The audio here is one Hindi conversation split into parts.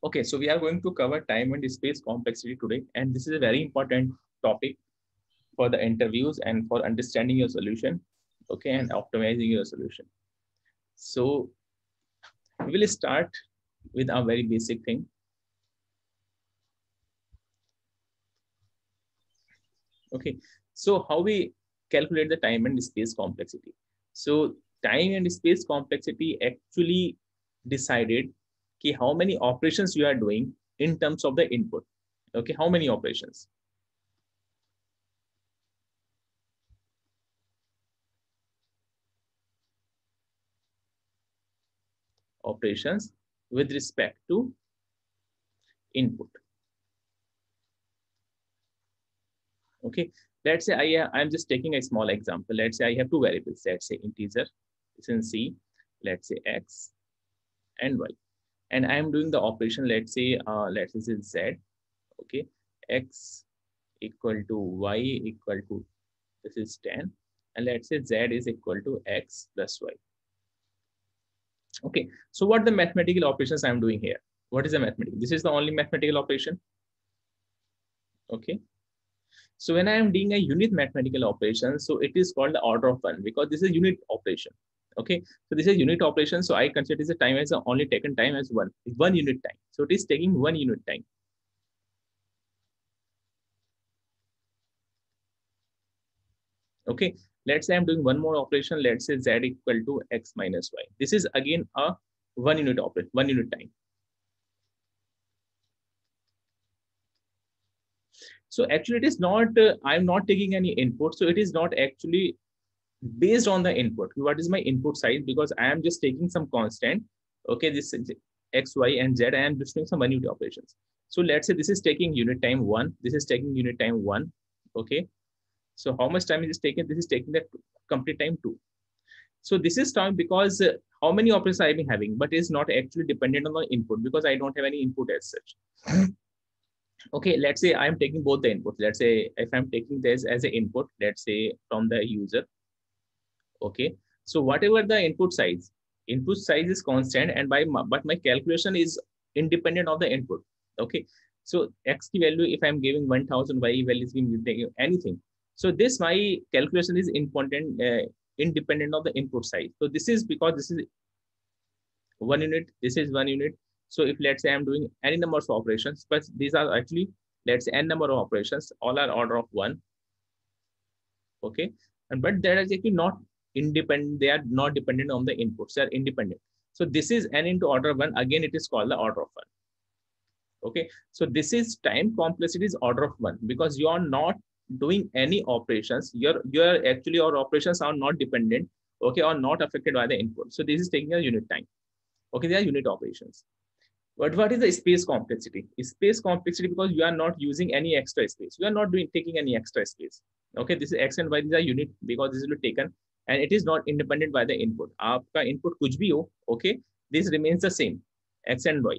Okay, so we are going to cover time and space complexity today, and this is a very important topic for the interviews and for understanding your solution, okay, and optimizing your solution. So we will start with a very basic thing. Okay, so how we calculate the time and space complexity? So time and space complexity actually decided how many operations you are doing in terms of the input. Okay, how many operations? Operations with respect to input. Okay, let's say I'm just taking a small example. Let's say I have two variables. Let's say integer, it's in C. Let's say X and Y, and I'm doing the operation. Let's say Z. Okay, X equal to Y equal to, this is 10, and let's say Z is equal to X plus Y. Okay, so what the mathematical operations I'm doing here? What is the mathematical? This is the only mathematical operation. Okay, so when I am doing a unit mathematical operation, so it is called the order of one because this is unit operation. Okay, so this is unit operation. So I consider this time as only taken time as one unit time. So it is taking 1 unit time. Okay, let's say I'm doing one more operation. Let's say Z equal to X minus Y. This is again a 1 unit operation, 1 unit time. So actually it is not, I'm not taking any input. So it is not actually based on the input. What is my input size? Because I am just taking some constant. Okay, this is X, Y, and Z. I am just doing some 1 unit operations. So let's say this is taking unit time 1. This is taking unit time 1. Okay. So how much time is this taking? This is taking the complete time 2. So this is time because how many operations I am having, but it's not actually dependent on the input because I don't have any input as such. Okay, let's say I'm taking both the inputs. Let's say if I'm taking this as an input, let's say from the user. Okay, so whatever the input size is constant, and but my calculation is independent of the input. Okay, so X key value, if I'm giving 1000, Y value is being anything. So this my calculation is important, independent of the input size. So this is because this is 1 unit, this is 1 unit. So if let's say I'm doing any number of operations, but these are actually, let's say n number of operations, all are order of one. Okay, and but that is actually not independent. They are not dependent on the inputs. They are independent. So this is n into order one. Again, it is called the order of one. Okay, so this is time complexity is order of one because you are not doing any operations. Your actually your operations are not dependent. Okay, or not affected by the input. So this is taking a unit time. Okay, they are unit operations. But what is the space complexity? Space complexity because you are not using any extra space. You are not doing taking any extra space. Okay, this is X and Y. These are unit because this will be taken, and it is not independent by the input. आपका input कुछ भी हो, okay, this remains the same, X and Y.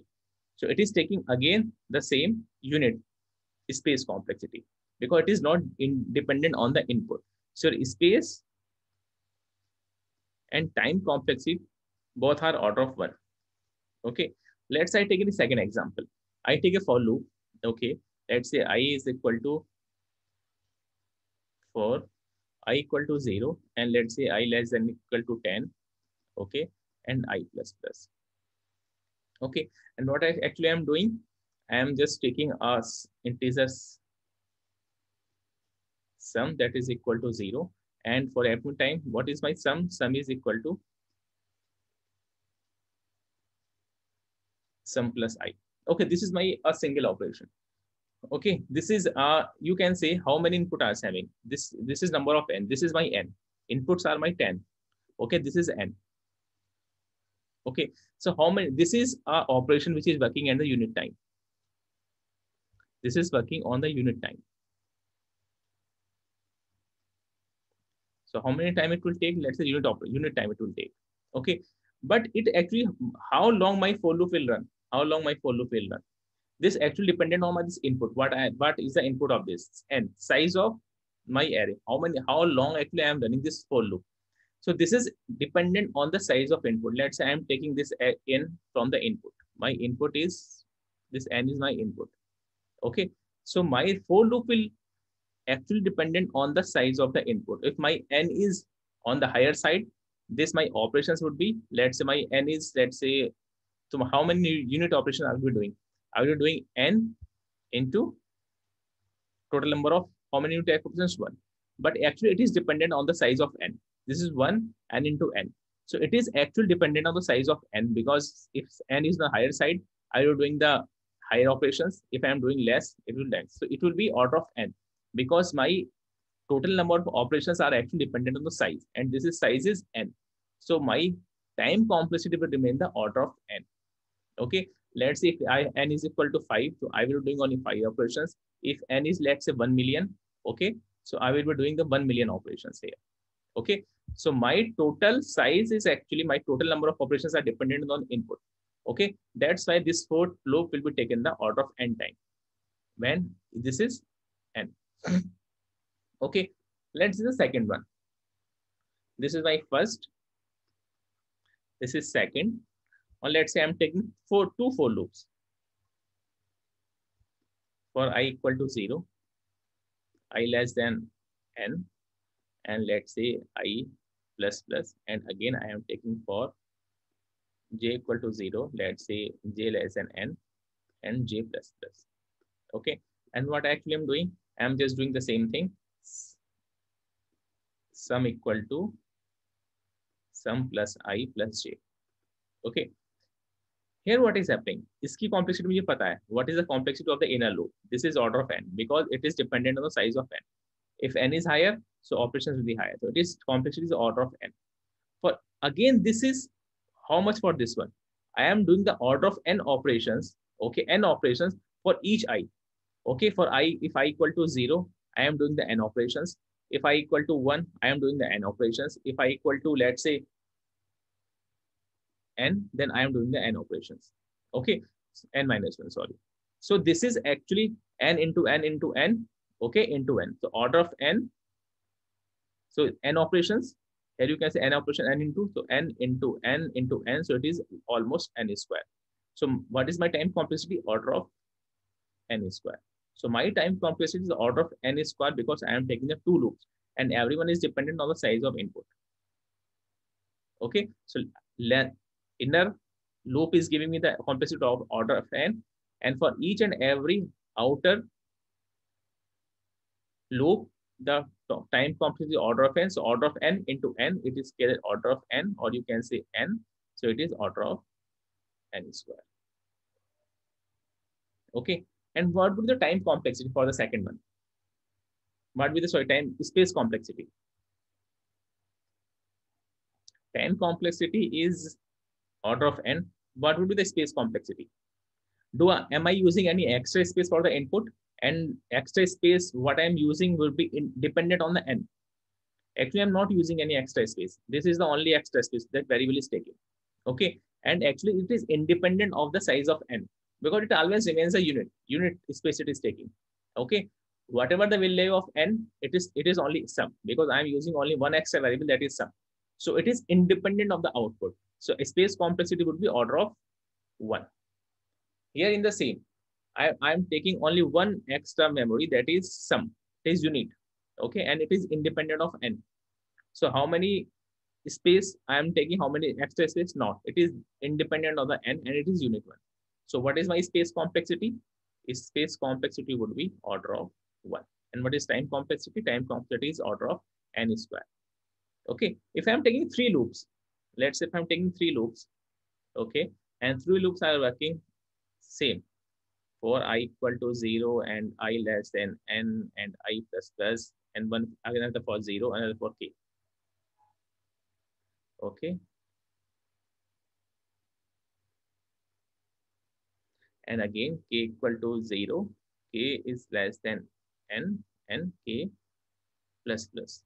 So it is taking again the same unit space complexity because it is not independent on the input. So space and time complexity both are order of one. Okay, let's say I take the second example. I take a for loop. Okay, let's say I is equal to for I equal to 0, and let's say I less than equal to 10. Okay, and I plus plus. Okay, and what I actually am doing, I am just taking a integer sum that is equal to 0, and for every time, what is my sum? Sum is equal to sum plus I. Okay, this is my a single operation. Okay, this is you can say how many input are having. This is number of n. This is my n. Inputs are my 10. Okay, this is n. Okay, so how many? This is a operation which is working at the unit time. This is working on the unit time. So how many time it will take? Let's say unit time it will take. Okay, but it actually how long my for loop will run? How long my for loop will run? This actually dependent on my this input. What is the input of this and size of my array? How long actually I am running this for loop? So this is dependent on the size of input. Let's say I am taking this in from the input. My input is This n is my input. Okay, so my for loop will actually dependent on the size of the input. If my n is on the higher side, this my operations would be, let's say my n is, let's say, so how many unit operations I will be doing? I will be doing n into total number of how many unit operations? One. But actually it is dependent on the size of n. This is 1 n into n. So it is actually dependent on the size of n, because if n is the higher side, I will be doing the higher operations. If I am doing less, it will less. So it will be order of n, because my total number of operations are actually dependent on the size, and this is size is n. So my time complexity will remain the order of n. Okay, let's say if n is equal to 5, so I will be doing only 5 operations. If n is, let's say, 1 million, okay, so I will be doing the 1 million operations here. Okay, so my total size is actually, my total number of operations are dependent on input. Okay, that's why this for loop will be taken the order of n time when this is n. Okay, let's see the second one. This is my first, this is second, or let's say I'm taking two for loops. For I equal to 0, I less than n, and let's say I plus plus, and again I am taking for j equal to 0, let's say j less than n, and j plus plus. Okay, and what actually I'm doing, I'm just doing the same thing, sum equal to sum plus I plus j. Okay, here what is happening, इसकी complexity मुझे पता है, what is the complexity of the inner loop? This is order of n, because it is dependent on the size of n. If n is higher, so operations will be higher. So it is complexity is the order of n. For again, this is how much for this one? I am doing the order of n operations. Okay, n operations for each I. Okay, for I, if I equal to 0, I am doing the n operations. If I equal to 1, I am doing the n operations. If I equal to, let's say, n, then I am doing the n operations. Okay, n minus 1, sorry. So this is actually n into n into n, okay, into n. So order of n, so n operations, here you can say n operation n into, so n into n into n, so it is almost n square. So what is my time complexity? Order of n square. So my time complexity is the order of n square, because I am taking the two loops, and everyone is dependent on the size of input. Okay, so inner loop is giving me the complexity of order of n, and for each and every outer loop, the time complexity order of n. So order of n into n, it is scaled order of n, or you can say n. So it is order of n square. Okay, and what would be the time complexity for the second one? What would be the time space complexity? Time complexity is order of n. What would be the space complexity? Am I using any extra space for the input? And extra space, what I'm using will be dependent on the n. Actually, I'm not using any extra space. This is the only extra space that variable is taking. Okay, and actually it is independent of the size of n, because it always remains a unit space it is taking. Okay, whatever the value of n, it is only sum, because I'm using only one extra variable, that is sum. So it is independent of the output. So space complexity would be order of 1. Here in the same, I'm taking only one extra memory, that is sum, it is unit. Okay, and it is independent of n. So how many space I am taking, how many extra space? Not. It is independent of the n, and it is unit 1. So what is my space complexity? Space complexity would be order of 1. And what is time complexity? Time complexity is order of n square. Okay, if I'm taking 3 loops, let's say if I'm taking 3 loops, okay, and 3 loops are working same, for I equal to 0 and I less than n and I plus plus, and one another for 0, another for k. Okay, and again k equal to 0, k is less than n, and k plus plus.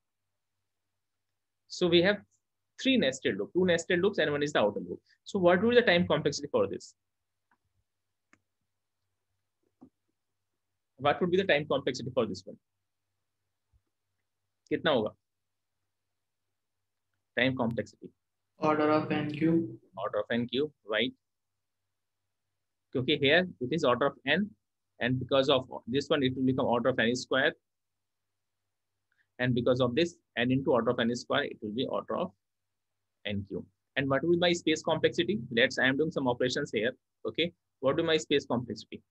So we have 3 nested loops, 2 nested loops, and one is the outer loop. So what will be the time complexity for this? What would be the time complexity for this one? कितना होगा time complexity? Order of n cube. Order of n cube, right? क्योंकि here it is order of n, and because of this one it will become order of n square, and because of this n into order of n square it will be order of n cube. And what will be my space complexity? Let's, I am doing some operations here. Okay, what will be my space complexity?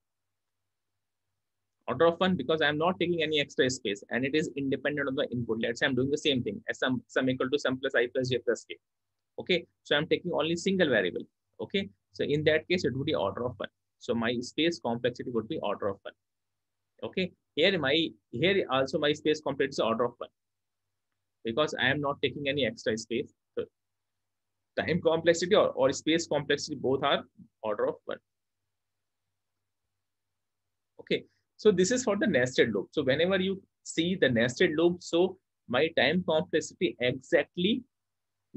Order of 1, because I am not taking any extra space and it is independent of the input. Let's say I'm doing the same thing as sum equal to sum plus I plus j plus k. Okay, so I'm taking only single variable. Okay, so in that case it would be order of 1. So my space complexity would be order of 1. Okay, here also my space complexity is order of 1 because I am not taking any extra space. So time complexity or space complexity both are order of 1. Okay, so this is for the nested loop. So whenever you see the nested loop, so my time complexity exactly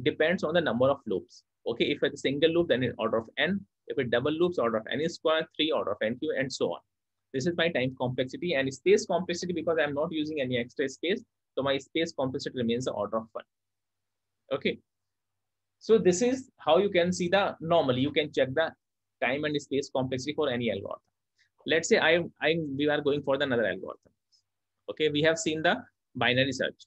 depends on the number of loops. Okay, if it's a single loop, then in order of n. If it double loops, order of n square, 3 order of n cube, and so on. This is my time complexity. And space complexity, because I'm not using any extra space, so my space complexity remains the order of 1. Okay, so this is how you can see the, normally you can check the time and space complexity for any algorithm. Let's say we are going for the another algorithm. Okay, we have seen the binary search.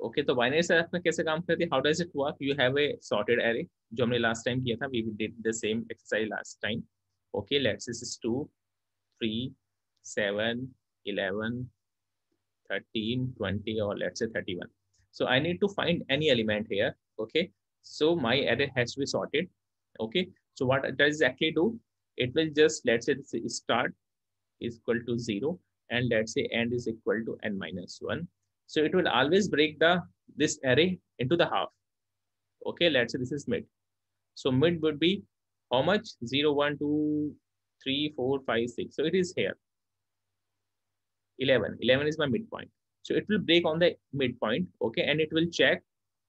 Okay, तो बाइनरी सर्च में कैसे काम करती है? How does it work? You have a sorted array, जो हमने लास्ट टाइम किया था. We did the same exercise last time. Okay, let's this is 2 3 7 11 13 20 or let's say 31. So I need to find any element here. Okay, so my array has to be sorted. Okay, so what it does actually do, it will just, let's say start is equal to 0 and let's say end is equal to n minus 1. So it will always break this array into the half. Okay, let's say this is mid. So mid would be how much? 0 1 2 3 4 5 6. So it is here 11 is my midpoint. So it will break on the midpoint. Okay, and it will check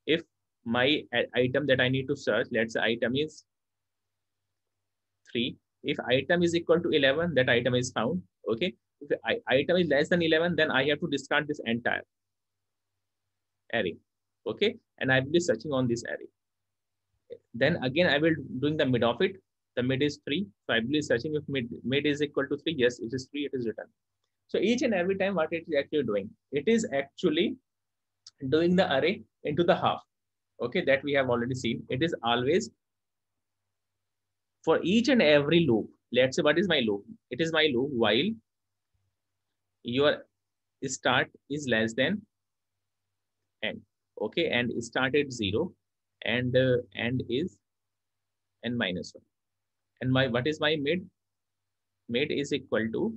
if my item that I need to search, let's say item is 3. If item is equal to 11, that item is found. Okay, if the item is less than 11, then I have to discard this entire array. Okay, and I will be searching on this array. Then again I will doing the mid of it. The mid is 3, so I will be searching if mid is equal to 3. Yes, it is 3, it is written. So each and every time what it is actually doing, it is actually doing the array into the half. Okay, that we have already seen. It is always for each and every loop. Let's say what is my loop? It is my loop while your start is less than n. Okay, and start at 0 and end is n minus 1. And my, what is my mid? Mid is equal to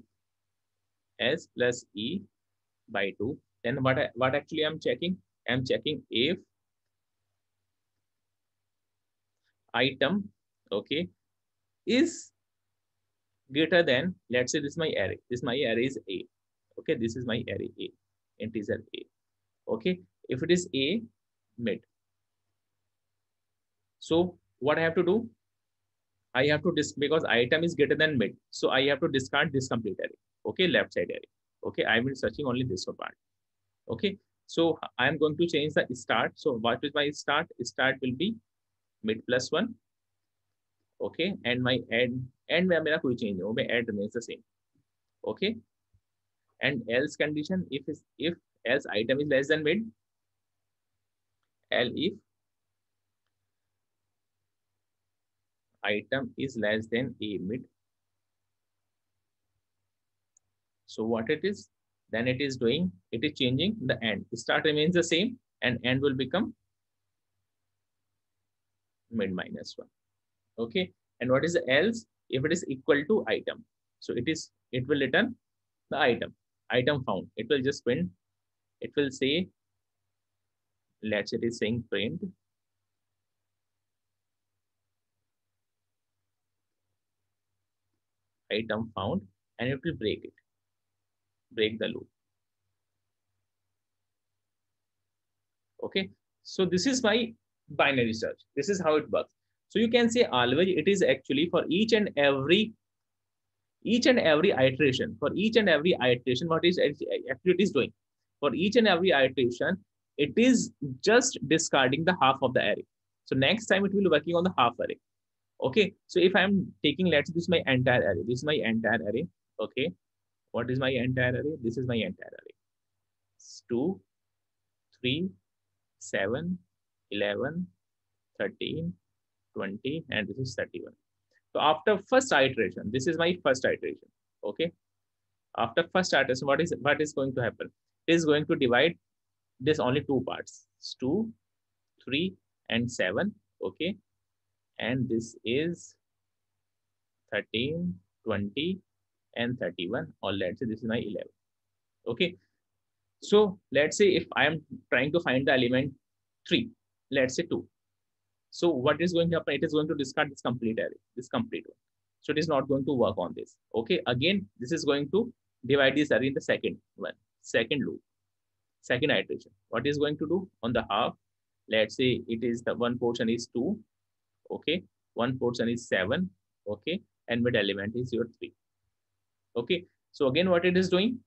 s plus e by 2. Then what actually I'm checking? I'm checking if item, okay, is greater than, let's say this is my array. This my array is a. Okay, this is my array a, integer a. Okay, if it is a, mid. So what I have to do? I have to because item is greater than mid, so I have to discard this complete array. Okay, left side array. Okay, I will searching only this part. Okay, so I am going to change the start. So what is my start? Start will be mid plus 1. Okay, and my end में मेरा कोई change नहीं होगा, end remains the same. Okay, and else condition, if else item is less than mid, if item is less than a mid. So what it is, then it is doing, it is changing the end. Start remains the same and end will become mid minus 1. Okay, and what is the else? If it is equal to item, so it will return the item found. It will just print, it will say, let's say it is saying print item found, and it will break the loop. Okay, so this is my binary search. This is how it works. So you can say always it is actually for each and every iteration. For each and every iteration, what is actually it is doing? For each and every iteration, it is just discarding the half of the array. So next time it will be working on the half array. Okay, so if I'm taking, let's say this is my entire array. This is my entire array. Okay, what is my entire array? This is my entire array. It's 2, 3, 7, 11, 13, 20, and this is 31. So after first iteration, this is my first iteration. Okay, after first iteration, what is going to happen? It is going to divide this only two parts. It's 2, 3, and 7. Okay, and this is 13, 20, and 31, or let's say this is my 11. Okay, so let's say if I am trying to find the element 3, let's say 2. So what is going to happen? It is going to discard this complete array, this complete one. So it is not going to work on this. Okay, again, this is going to divide this array in the second one, second loop, second iteration. What is going to do on the half? Let's say it is the one portion is 2. Okay, one portion is 7. Okay, and mid element is your 3. Okay, so again, what it is doing?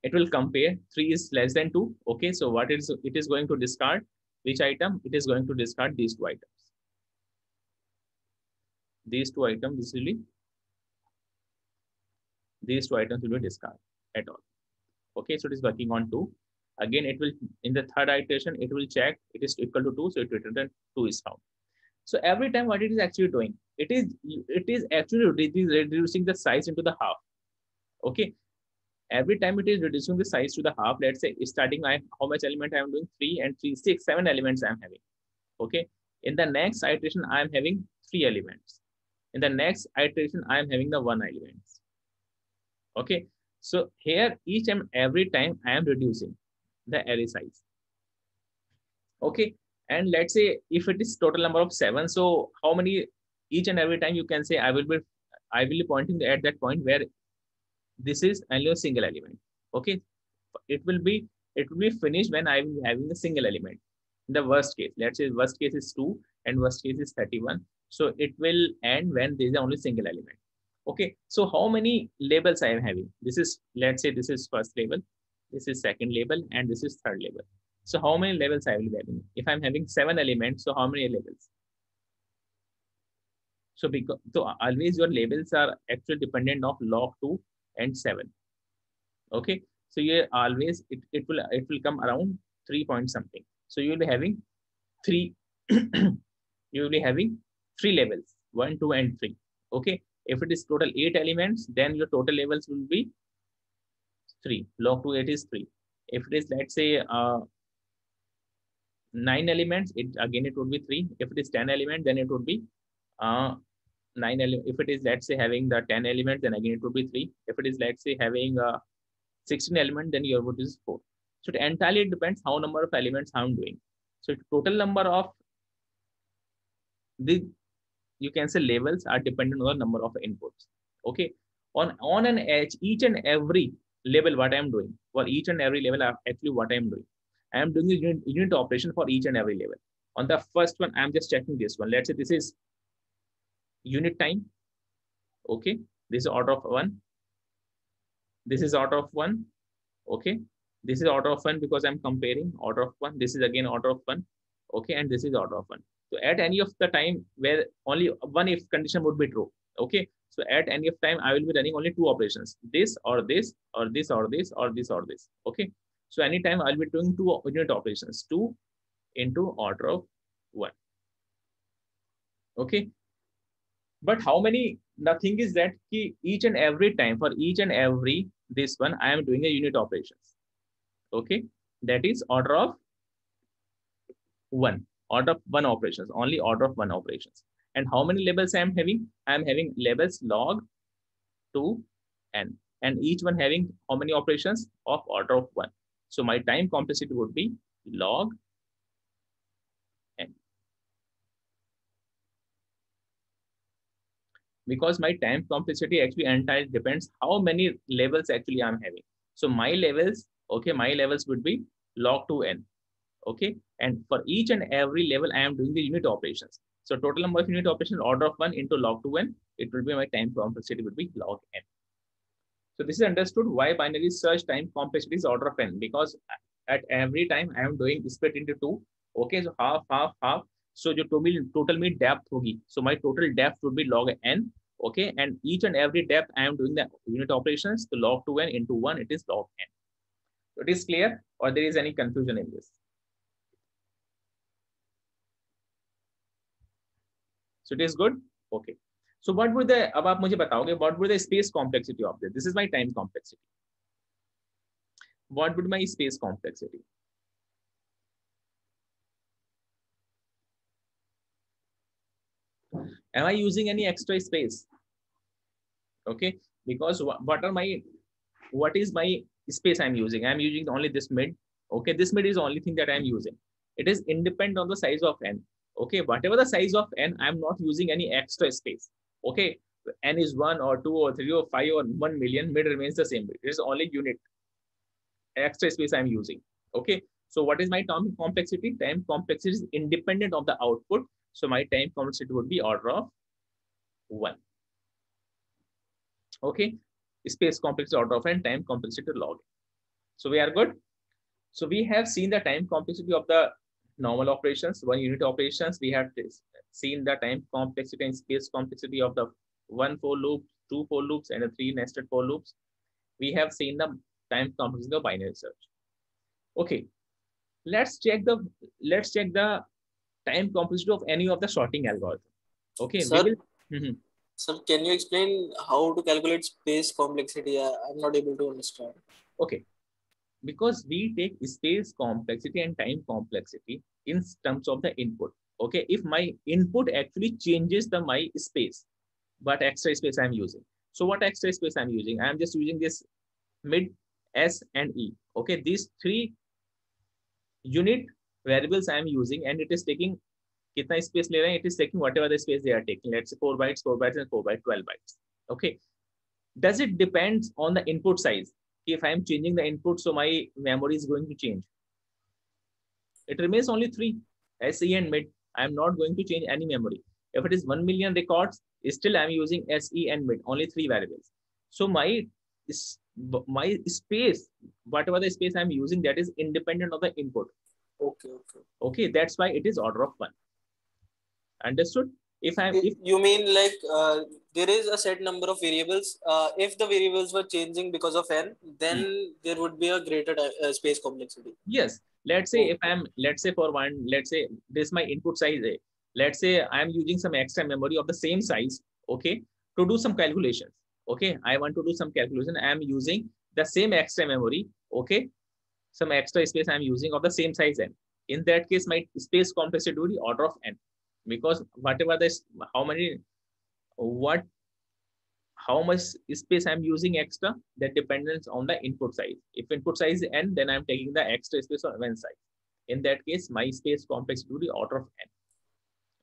It will compare 3 is less than 2. Okay, so what it is going to discard? Which item? It is going to discard these two items. These two items, these two items will be discarded at all. Okay, so it is working on 2. Again, it will, in the third iteration, it will check it is equal to 2, so it will return 2 is found. So every time what it is actually doing, it is actually reducing the size into the half. Okay, every time it is reducing the size to the half. Let's say starting, how much element I am doing? 3 and 3, 6, 7 elements I am having. Okay, in the next iteration I am having 3 elements. In the next iteration I am having the 1 element. Okay, so here each and every time I am reducing the array size. Okay, and let's say if it is total number of 7, so how many each and every time you can say I will be pointing at that point where this is only a single element. Okay, it will be finished when I will be having a single element. In the worst case, let's say worst case is 2 and worst case is 31. So it will end when there is only single element. Okay, so how many labels I am having? This is, let's say this is first label, this is second label, and this is third label. So how many labels I will be having? If I'm having 7 elements, so how many labels? So always your labels are actually dependent of log 2 and 7. Okay, so you always it will come around 3 point something. So you will be having 3 you will be having 3 labels, 1, 2, and 3. Okay, if it is total 8 elements, then your total labels will be 3. Log 2 8 is 3. If it is, let's say 9 elements, it would be 3. If it is 10 elements, then it would be 9 elements. If it is, let's say, having the 10 elements, then again it would be 3. If it is, let's say, having 16 elements, then your would is 4. So it entirely depends how number of elements I'm doing. So total number of the, you can say, labels are dependent on the number of inputs. Okay, on an edge, each and every label, what I'm doing for each and every level, actually what I'm doing, I am doing the unit operation for each and every level. On the first one, I'm just checking this one. Let's say this is unit time. Okay, this is order of 1. This is order of 1. Okay, this is order of 1 because I'm comparing order of 1. This is again order of 1. Okay, and this is order of 1. So at any of the time where only one if condition would be true. Okay, so at any of time I will be running only 2 operations, this or this or this or this or this or this. Okay, so anytime I'll be doing 2 unit operations, 2 into order of 1. Okay, but how many? The thing is that each and every time for each and every this one I am doing a unit operations. Okay, that is order of 1. Order of 1 operations, only order of 1 operations. And how many labels I am having? I am having labels log 2 n, and each one having how many operations of order of 1. So my time complexity would be log n. Because my time complexity actually entirely depends how many labels actually I'm having. So my levels, okay, my levels would be log 2 n. Okay, and for each and every level I am doing the unit operations. So total number of unit operations order of 1 into log 2n, it will be my time complexity would be log n. So this is understood why binary search time complexity is order of n, because at every time I am doing split into 2. Okay, so half, half, half. So जो total में depth होगी, so my total depth would be log n. Okay, and each and every depth I am doing the unit operations, so log 2n into 1, it is log n. So it is clear, or there is any confusion in this? So it is good. Okay, so what would the, अब आप मुझे बताओगे what would the space complexity of this? This is my time complexity. What would my space complexity? Am I using any extra space? Okay, because what is my space I'm using? I'm using only this mid. Okay, this mid is the only thing that I'm using. It is independent on the size of n. Okay, whatever the size of n, I'm not using any extra space. Okay, n is 1 or 2 or 3 or 5 or 1 million, mid remains the same. It is only unit extra space I'm using. Okay, so what is my time complexity? Time complexity is independent of the output. So my time complexity would be order of 1. Okay, space complexity order of n, time complexity log. So we are good. So we have seen the time complexity of the normal operations, one unit operations. We have seen the time complexity and space complexity of the 1 for loop, 2 for loops, and 3 nested for loops. We have seen the time complexity of binary search. Okay, let's check the time complexity of any of the sorting algorithm. Okay, Sir, we will. Sir, can you explain how to calculate space complexity? I'm not able to understand. Okay, because we take space complexity and time complexity in terms of the input. Okay, if my input actually changes the my space, but extra space I'm using. So what extra space I'm using? I'm just using this mid, s and e. Okay, these 3 unit variables I'm using, and it is taking kitna space le rahe hain? It is taking whatever the space they are taking. Let's say 4 bytes, 4 bytes, and 4 bytes, 12 bytes. Okay, does it depends on the input size? If I'm changing the input, so my memory is going to change. It remains only 3, SE and mid. I'm not going to change any memory. If it is 1 million records, still I'm using SE and mid, only 3 variables. So my space, whatever the space I'm using, that is independent of the input. Okay, that's why it is order of 1. Understood? If you mean like there is a set number of variables. If the variables were changing because of n, then there would be a greater space complexity. Yes. Let's say let's say this is my input size A. Let's say I'm using some extra memory of the same size, okay, to do some calculations. Okay, I want to do some calculation. I'm using the same extra memory, okay, some extra space I'm using of the same size n. In that case, my space complexity would be order of n, because whatever this, how much space I'm using extra, that depends on the input size. If input size is n, then I'm taking the extra space on n size. In that case, my space complexity would be order of n.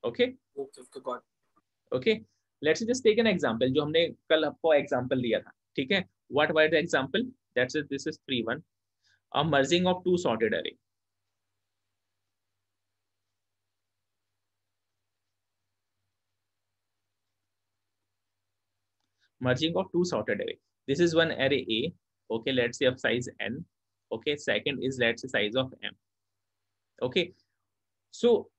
Okay? Okay, got it. Okay. Let's just take an example. जो हमने कल आपको example दिया था, ठीक है? What was the example? That's it. This is 3-1. A merging of 2 sorted array. Merging of 2 sorted array. This is one array A. Okay, let's say of size n. Okay, second is let's say size of m. Okay, so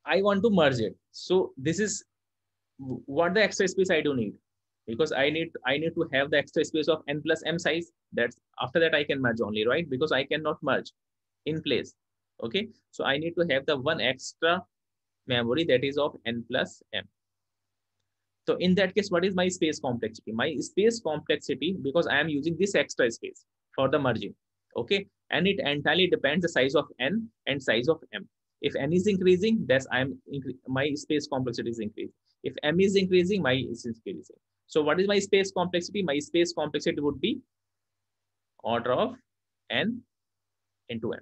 I want to merge it. So this is what the extra space I do need, because I need to have the extra space of n plus m size. That's after that I can merge only, right? Because I cannot merge in place. Okay, so I need to have the one extra memory that is of n plus m. So in that case, what is my space complexity? My space complexity, because I am using this extra space for the merging. Okay, and it entirely depends the size of n and size of m. If n is increasing, that's my space complexity is increasing. If m is increasing, my is increasing. So what is my space complexity? My space complexity would be order of n into m.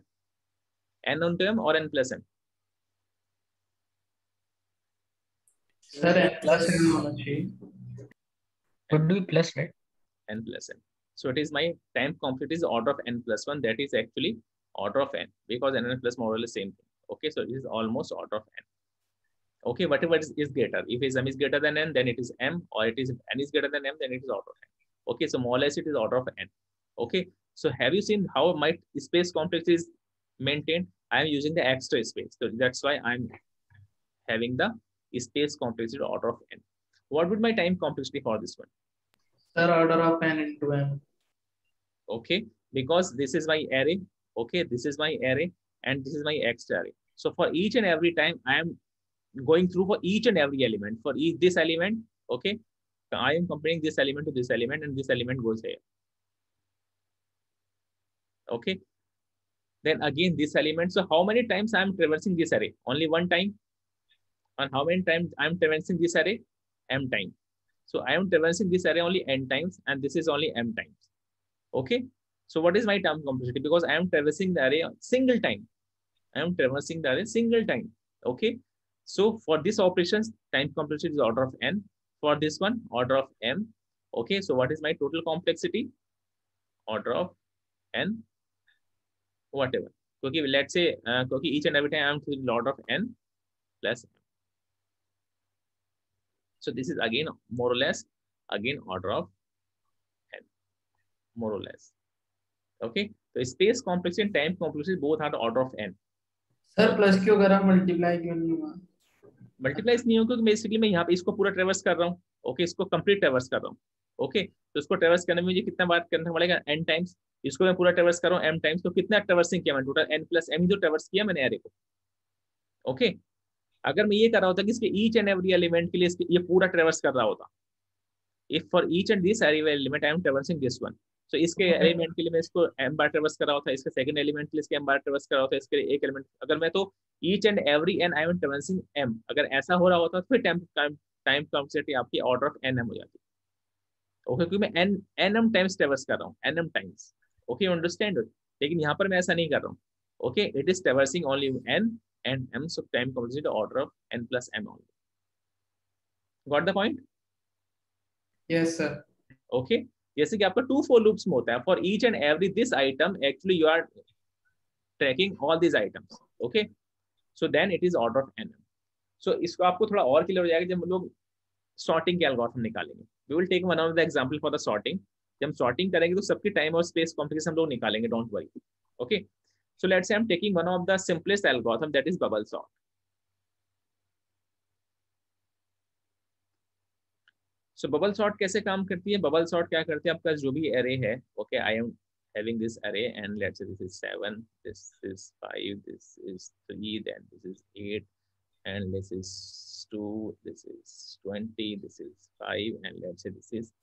N into m or n plus m? Sir, n plus n होना चाहिए. Would be plus, right? N plus n. So it is my time complexity is order of n plus 1. That is actually order of n, because n and plus more or less same thing. Okay, so it is almost order of n. Okay, whatever is greater. If m is greater than n, then it is m, or it is n is greater than m, then it is order of n. Okay, so more or less it is order of n. Okay, so have you seen how my space complexity is maintained, I am using the extra space. So that's why I'm having the space complexity order of n. What would my time complexity for this one? Sir, order of n into m. Okay, because this is my array. Okay, this is my array and this is my extra array. So for each and every time I am going through for each and every element for each this element. Okay, I am comparing this element to this element and this element goes here. Okay, then again this element. So how many times I am traversing this array? Only one time. And how many times I am traversing this array? M times. So I am traversing this array only n times and this is only m times. Okay, so what is my time complexity? Because I am traversing the array single time. I am traversing the array single time. Okay, so for this operations, time complexity is order of n. For this one, order of m. Okay, so what is my total complexity? Order of n, whatever. Okay, let's say okay, each and every time I am to the order of n plus m. So this is again more or less again order of n, more or less. Okay, so space complexity and time complexity both are the order of n. Sir plus क्यों करा, मल्टीप्लाई क्यों नहीं हुआ? मल्टीप्लाई नहीं हो क्योंकि बेसिकली मैं यहाँ पे इसको पूरा ट्रेवर्स कर रहा हूँ. ओके, इसको कंप्लीट ट्रेवर्स कर रहा हूँ. ओके, तो इसको ट्रेवर्स करने में मुझे कितना बार करना पड़ेगा? n times. इसको मैं पूरा ट्रेवर्स कर रहा हूँ m टाइम्स. तो कितना ट्रेवर्सिंग किया मैं? टोटल n प्लस m ही तो ट्रेवर्स किया मैंने एरे को. ओके, अगर मैं ये कर रहा होता कि इसके ईच एंड एवरी एलिमेंट के लिए ये पूरा ट्रेवर्स कर रहा होता, if for each and this element I M traversing this one, तो इसके एलिमेंट के लिए मैं इसको m बार ट्रेवर्स कर रहा होता, इसके सेकंड एलिमेंट के लिए इसके m बार ट्रेवर्स कर रहा होता, इसके एक एलिमेंट अगर मैं तो each and every n I am traversing m, अगर ऐसा हो रहा होता तो फिर टाइम कॉम्प्लेक्सिटी आपकी ऑर्डर ऑफ nm हो जाती. ओके, क्योंकि मैं nm टाइम्स ट्रेवर्स कर रहा हूँ, nm times. Okay, you understand. लेकिन यहाँ पर मैं ऐसा नहीं कर रहा हूँ. Okay, it is traversing only n and m, so time complexity order of n plus m only. Got the point? Yes sir. Okay, जैसे कि आपका 2 for loops में होता है, for each and every this item actually you are tracking all these items. Okay, so then it is order of n. So इसको आपको थोड़ा और क्लियर हो जाएगा जब हम लोग सॉर्टिंग के एल्गोरिथम निकालेंगे. We will take one of the example for the sorting. जब हम सॉर्टिंग करेंगे तो सबकी टाइम और स्पेस कॉम्प्लेक्सिटी हम लोग निकालेंगे, don't worry. Okay, so let's say I'm taking one of the simplest algorithm, that is bubble sort. So bubble sort कैसे काम करती है? Bubble sort क्या करती है? आपका जो भी array है, okay, I am having this array and let's say this is 7, this is 5, this is 3, then this is 8, and this is 2, this is 20, this is 5, and let's say this is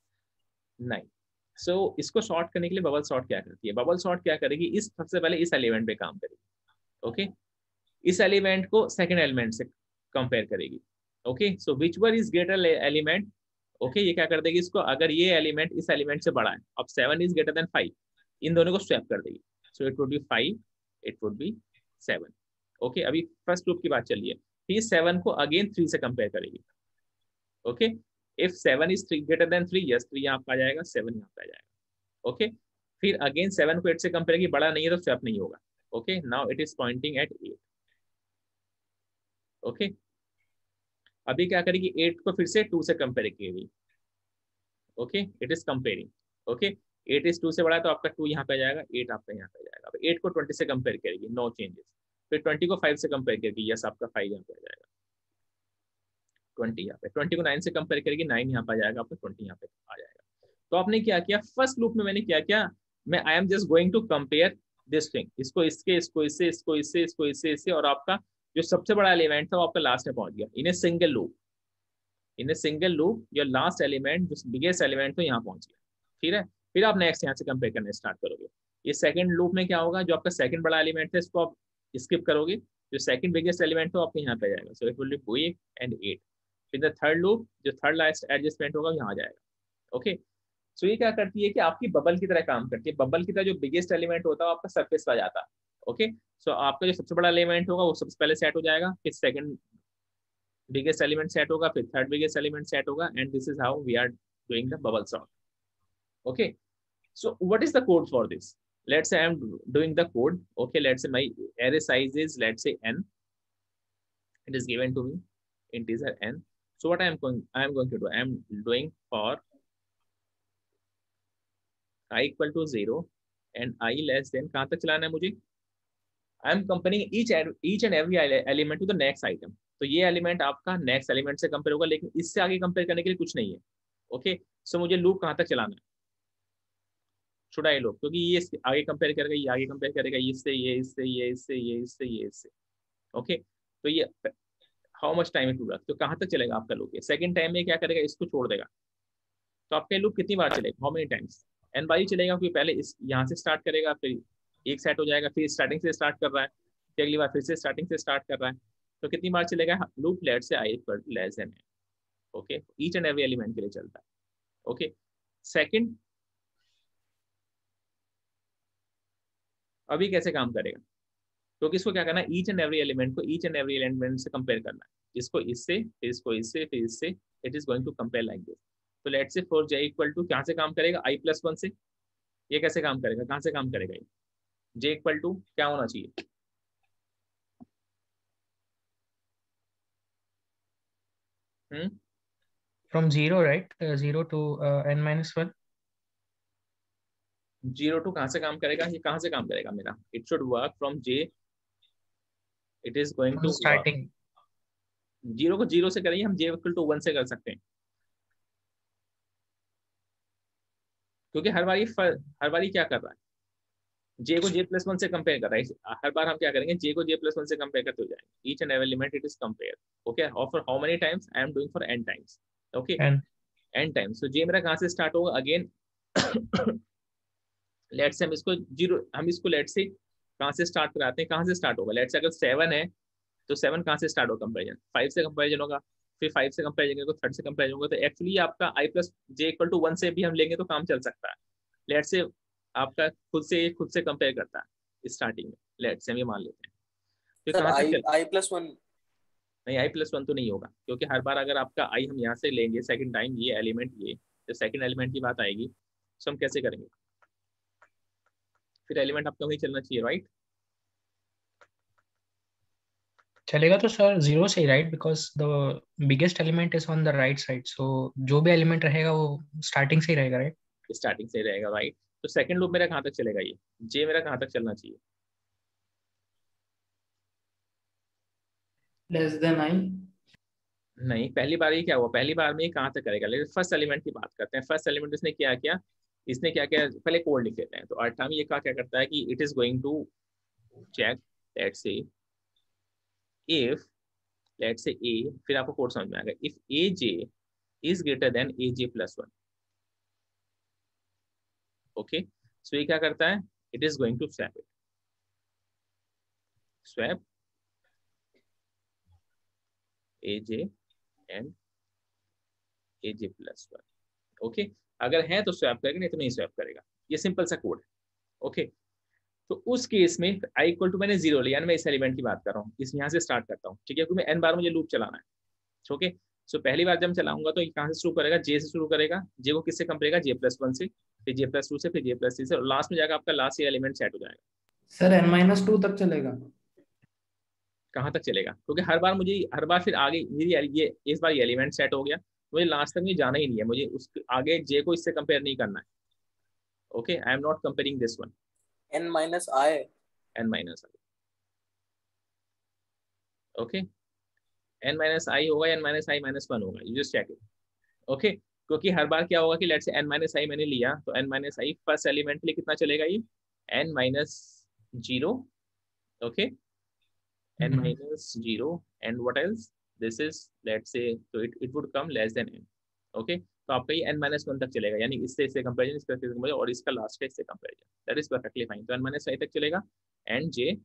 9. So इसको sort करने के लिए bubble sort क्या करती है? Bubble sort क्या करेगी? इस सबसे पहले इस एलिमेंट पे काम करेगी. ओके, इस एलिमेंट को सेकंड एलिमेंट से कंपेयर करेगी. Okay, so which one is greater element. Okay, ये क्या कर देगी इसको, अगर ये एलिमेंट इस एलिमेंट से बड़ा है, अब 7 इज ग्रेटर देन 5, इन दोनों को स्वैप कर देगी. So it would be 5, it would be 7. Okay, अभी फर्स्ट लूप की बात चलिए. फिर 7 को अगेन 3 से कंपेयर करेगी. Okay, if 7 is greater then 3, yes 3 यहाँ पे आ जाएगा, 7 यहाँ पे आ जाएगा. ओके, फिर अगेन 7 को 8 से कंपेयर करेगी, बड़ा नहीं है तो स्वैप नहीं होगा. Okay, now it is pointing eight 8. Okay, अभी क्या करेगी, 8 को फिर से 2 से कंपेयर करेगी. Okay, it is comparing. Okay, 8 is 2 से बड़ा तो आपका 2 यहाँ पे आ जाएगा, 8 आपका यहाँ पे आ जाएगा. 8 को 20 से कंपेयर करेगी, नो चेंजेस. फिर 20 को 5 से कंपेयर करेगी, यस आपका 5 यहाँ पे आ जाएगा, 20 यहाँ पे. 20 को 9 से कंपेयर करेगी, 9 यहाँ पे आ जाएगा, आपका 20 यहाँ पे आ जाएगा. तो आपने क्या किया, फर्स्ट लूप में मैंने क्या किया, मैं I am just going to compare this thing, इसको इसके, इसको इससे, इसको इससे, इसको इससे, इससे, और आपका जो सबसे बड़ा एलिमेंट था वो आपका लास्ट में पहुंच गया. In a single loop, in a single loop your last element जो बिगेस्ट एलिमेंट तो यहाँ पहुंच गया. ठीक है, फिर आप नेक्स्ट यहाँ से कंपेयर करना स्टार्ट करोगे. ये सेकंड लूप में क्या होगा, जो आपका सेकंड बड़ा एलिमेंट है इसको आप स्किप करोगे, जो सेकंड बिगेस्ट एलिमेंट हो आपको यहाँ पे जाएगा. So it will be 8 and 8. फिर द थर्ड लूप, जो थर्ड लास्ट एडजस्टमेंट होगा यहाँ आ जाएगा. ओके, सो ये क्या करती है कि आपकी बबल की तरह काम करती है. बबल की तरह जो बिगेस्ट एलिमेंट होता है आपका सरफेस पर जाता है. ओके, सो आपका जो सबसे बड़ा एलिमेंट होगा वो सबसे पहले सेट हो जाएगा, फिर सेकंड बिगेस्ट एलिमेंट सेट होगा, फिर थर्ड बिगेस्ट एलिमेंट सेट होगा, and this is how we are doing the bubble sort. Okay, so what is the code for this? Let's say I am doing the code. Okay, let's say my array size is, let's say n. It is given to me integer n. So what I am going to do, I am doing for I equal to 0 and I less than, कहाँ तक चलाना है मुझे, I am comparing each and every element to the next item. तो ये एलिमेंट आपका नेक्स्ट एलिमेंट से कंपेयर होगा, लेकिन इससे आगे कंपेयर करने के लिए कुछ नहीं है। ओके, सो मुझे लूप कहाँ तक चलाना है, शुड आई लूप, क्योंकि ये आगे कंपेयर करेगा, ये आगे कंपेयर करेगा, इससे ये, इससे ये, इससे ये, इससे ये, इससे। ओके, तो ये how much time it will, तो कहाँ तक चलेगा आपका लूप। ये सेकंड टाइम में क्या करेगा, इसको छोड़ देगा। तो आपका लूप कितनी बार चलेगा, हाउ मेनी टाइम्स, एन बार ही चलेगा, क्योंकि पहले इस यहाँ से स्टार्ट करेगा, फिर एक सेट हो जाएगा, फिर स्टार्टिंग से स्टार्ट कर रहा है, फिर अगली बार फिर से स्टार्टिंग से स्टार्ट कर रहा है। तो कितनी बार चलेगा loop, let say i equal to less than n. Okay, each and every element के लिए चलता है। ओके, सेकंड, अभी कैसे काम करेगा, क्योंकि इसको क्या करना है, ईच एंड एवरी एलिमेंट को ईच एंड एवरी एलिमेंट से कंपेयर करना है, इसको इससे, फिर इसको इससे, फिर इससे, it is going to compare like this. तो let's say for j equal to कहाँ से काम करेगा, i+1 से। ये कैसे काम करेगा, कहाँ से काम करेगा, ये j इक्वल टू क्या होना चाहिए, From 0, right? 0 to n-1. 0 to कहाँ से काम करेगा, ये कहाँ से काम करेगा मेरा, it should work from j, it is going From to work. starting. 0 को 0 से करेंगे हम, j इक्वल टू 1 से कर सकते हैं, क्योंकि हर बारी क्या कर रहा है, j को j+1 से कंपेयर कर रहा है। हर बार हम क्या करेंगे, j को j+1 से कंपेयर करते हो जाएंगे, each and every element it is compare. Okay, और for how many times, I am doing for n times. Okay, And n times, तो j मेरा कहाँ से स्टार्ट होगा अगेन, लेट से हम इसको 0, हम इसको लेट से कहाँ से स्टार्ट कराते हैं, कहाँ से स्टार्ट होगा, लेट से अगर 7 है तो 7 कहाँ से स्टार्ट होगा, कंपेरिजन 5 से कंपेरिजन होगा, फिर 5 से कंपेरिजन होगा, थर्ड से कंपेरिजन होगा। तो एक्चुअली आपका i+j इक्वल टू 1 से भी हम लेंगे तो काम चल सकता है। लेट से आपका खुद से कंपेयर करता है स्टार्टिंग में, लेट से हम ये मान लेते हैं। फिर सर कहाँ तक चल, i+1 नहीं i+1 तो नहीं होगा, क्योंकि हर बार अगर आपका i हम यहाँ से लेंगे सेकंड टाइम, ये एलिमेंट, ये तो सेकंड एलिमेंट की बात आएगी, तो हम कैसे करेंगे, फिर एलिमेंट आपका वही चलना चाहिए, राइट। चलेगा तो सर 0 से ही, right? Because the biggest element is on the right side. So जो भी element रहेगा वो starting से ही रहेगा, right? स्टार्टिंग से रहेगा, राइट। तो सेकंड लूप मेरा कहाँ तक चलेगा, ये j मेरा कहाँ तक चलना चाहिए, लेस देन i। नहीं, पहली बार ये क्या हुआ, पहली बार में ये कहाँ तक करेगा, लेकिन फर्स्ट एलिमेंट की बात करते हैं। फर्स्ट एलिमेंट इसने क्या किया, इसने क्या किया, पहले कोड लिख लेते हैं। तो अल्टा में ये क्या करता है कि it is going to check, let's say if, let's say a, फिर आपको कोड समझ में आएगा, if aj is greater than aj+1। Okay, so ये क्या करता है, it is going to swap it, swap aj and aj+1। Okay, अगर है तो स्वैप करेगा, नहीं तो नहीं स्वैप करेगा। ये सिंपल सा कोड है। ओके, तो उस केस में i इक्वल टू मैंने 0 लिया, मैं इस एलिमेंट की बात कर रहा हूँ, इस यहाँ से स्टार्ट करता हूँ, ठीक है, क्योंकि n बार मुझे लूप चलाना है। ओके, सो पहली बार जब चलाऊंगा तो कहाँ से शुरू करेगा, j से शुरू करेगा, j को किससे कंपेयर करेगा, j+1 से, फिर j+2 से, फिर j+3 से, और लास्ट में जाकर आपका लास्ट ये एलिमेंट सेट हो जाएगा। सर n-2 तक चलेगा। कहाँ तक चलेगा, क्योंकि हर बार फिर आगे ये इस बार ये एलिमेंट सेट हो गया, मुझे लास्ट तक मुझे जाना ही नहीं है, मुझे उसके आगे j को इससे कंपेयर नहीं करना है। Okay, I am not comparing this one, n-i। n-i। Okay, n-i होगा, n-i-1 होगा, you just check it. Okay, क्योंकि हर बार क्या होगा कि लेट्स से n-i मैंने लिया, तो n-i फर्स्ट एलिमेंट के लिए कितना चलेगा, ये n-0। Okay, n-0 and what else, this is let's say, so it would come less than n। Okay, तो आपका ये n-1 तक चलेगा, यानी इससे कंपेरिजन, इसका कंपेरिजन, और इसका लास्ट का इससे comparison, that is perfectly fine. तो n-i तक चलेगा and j++।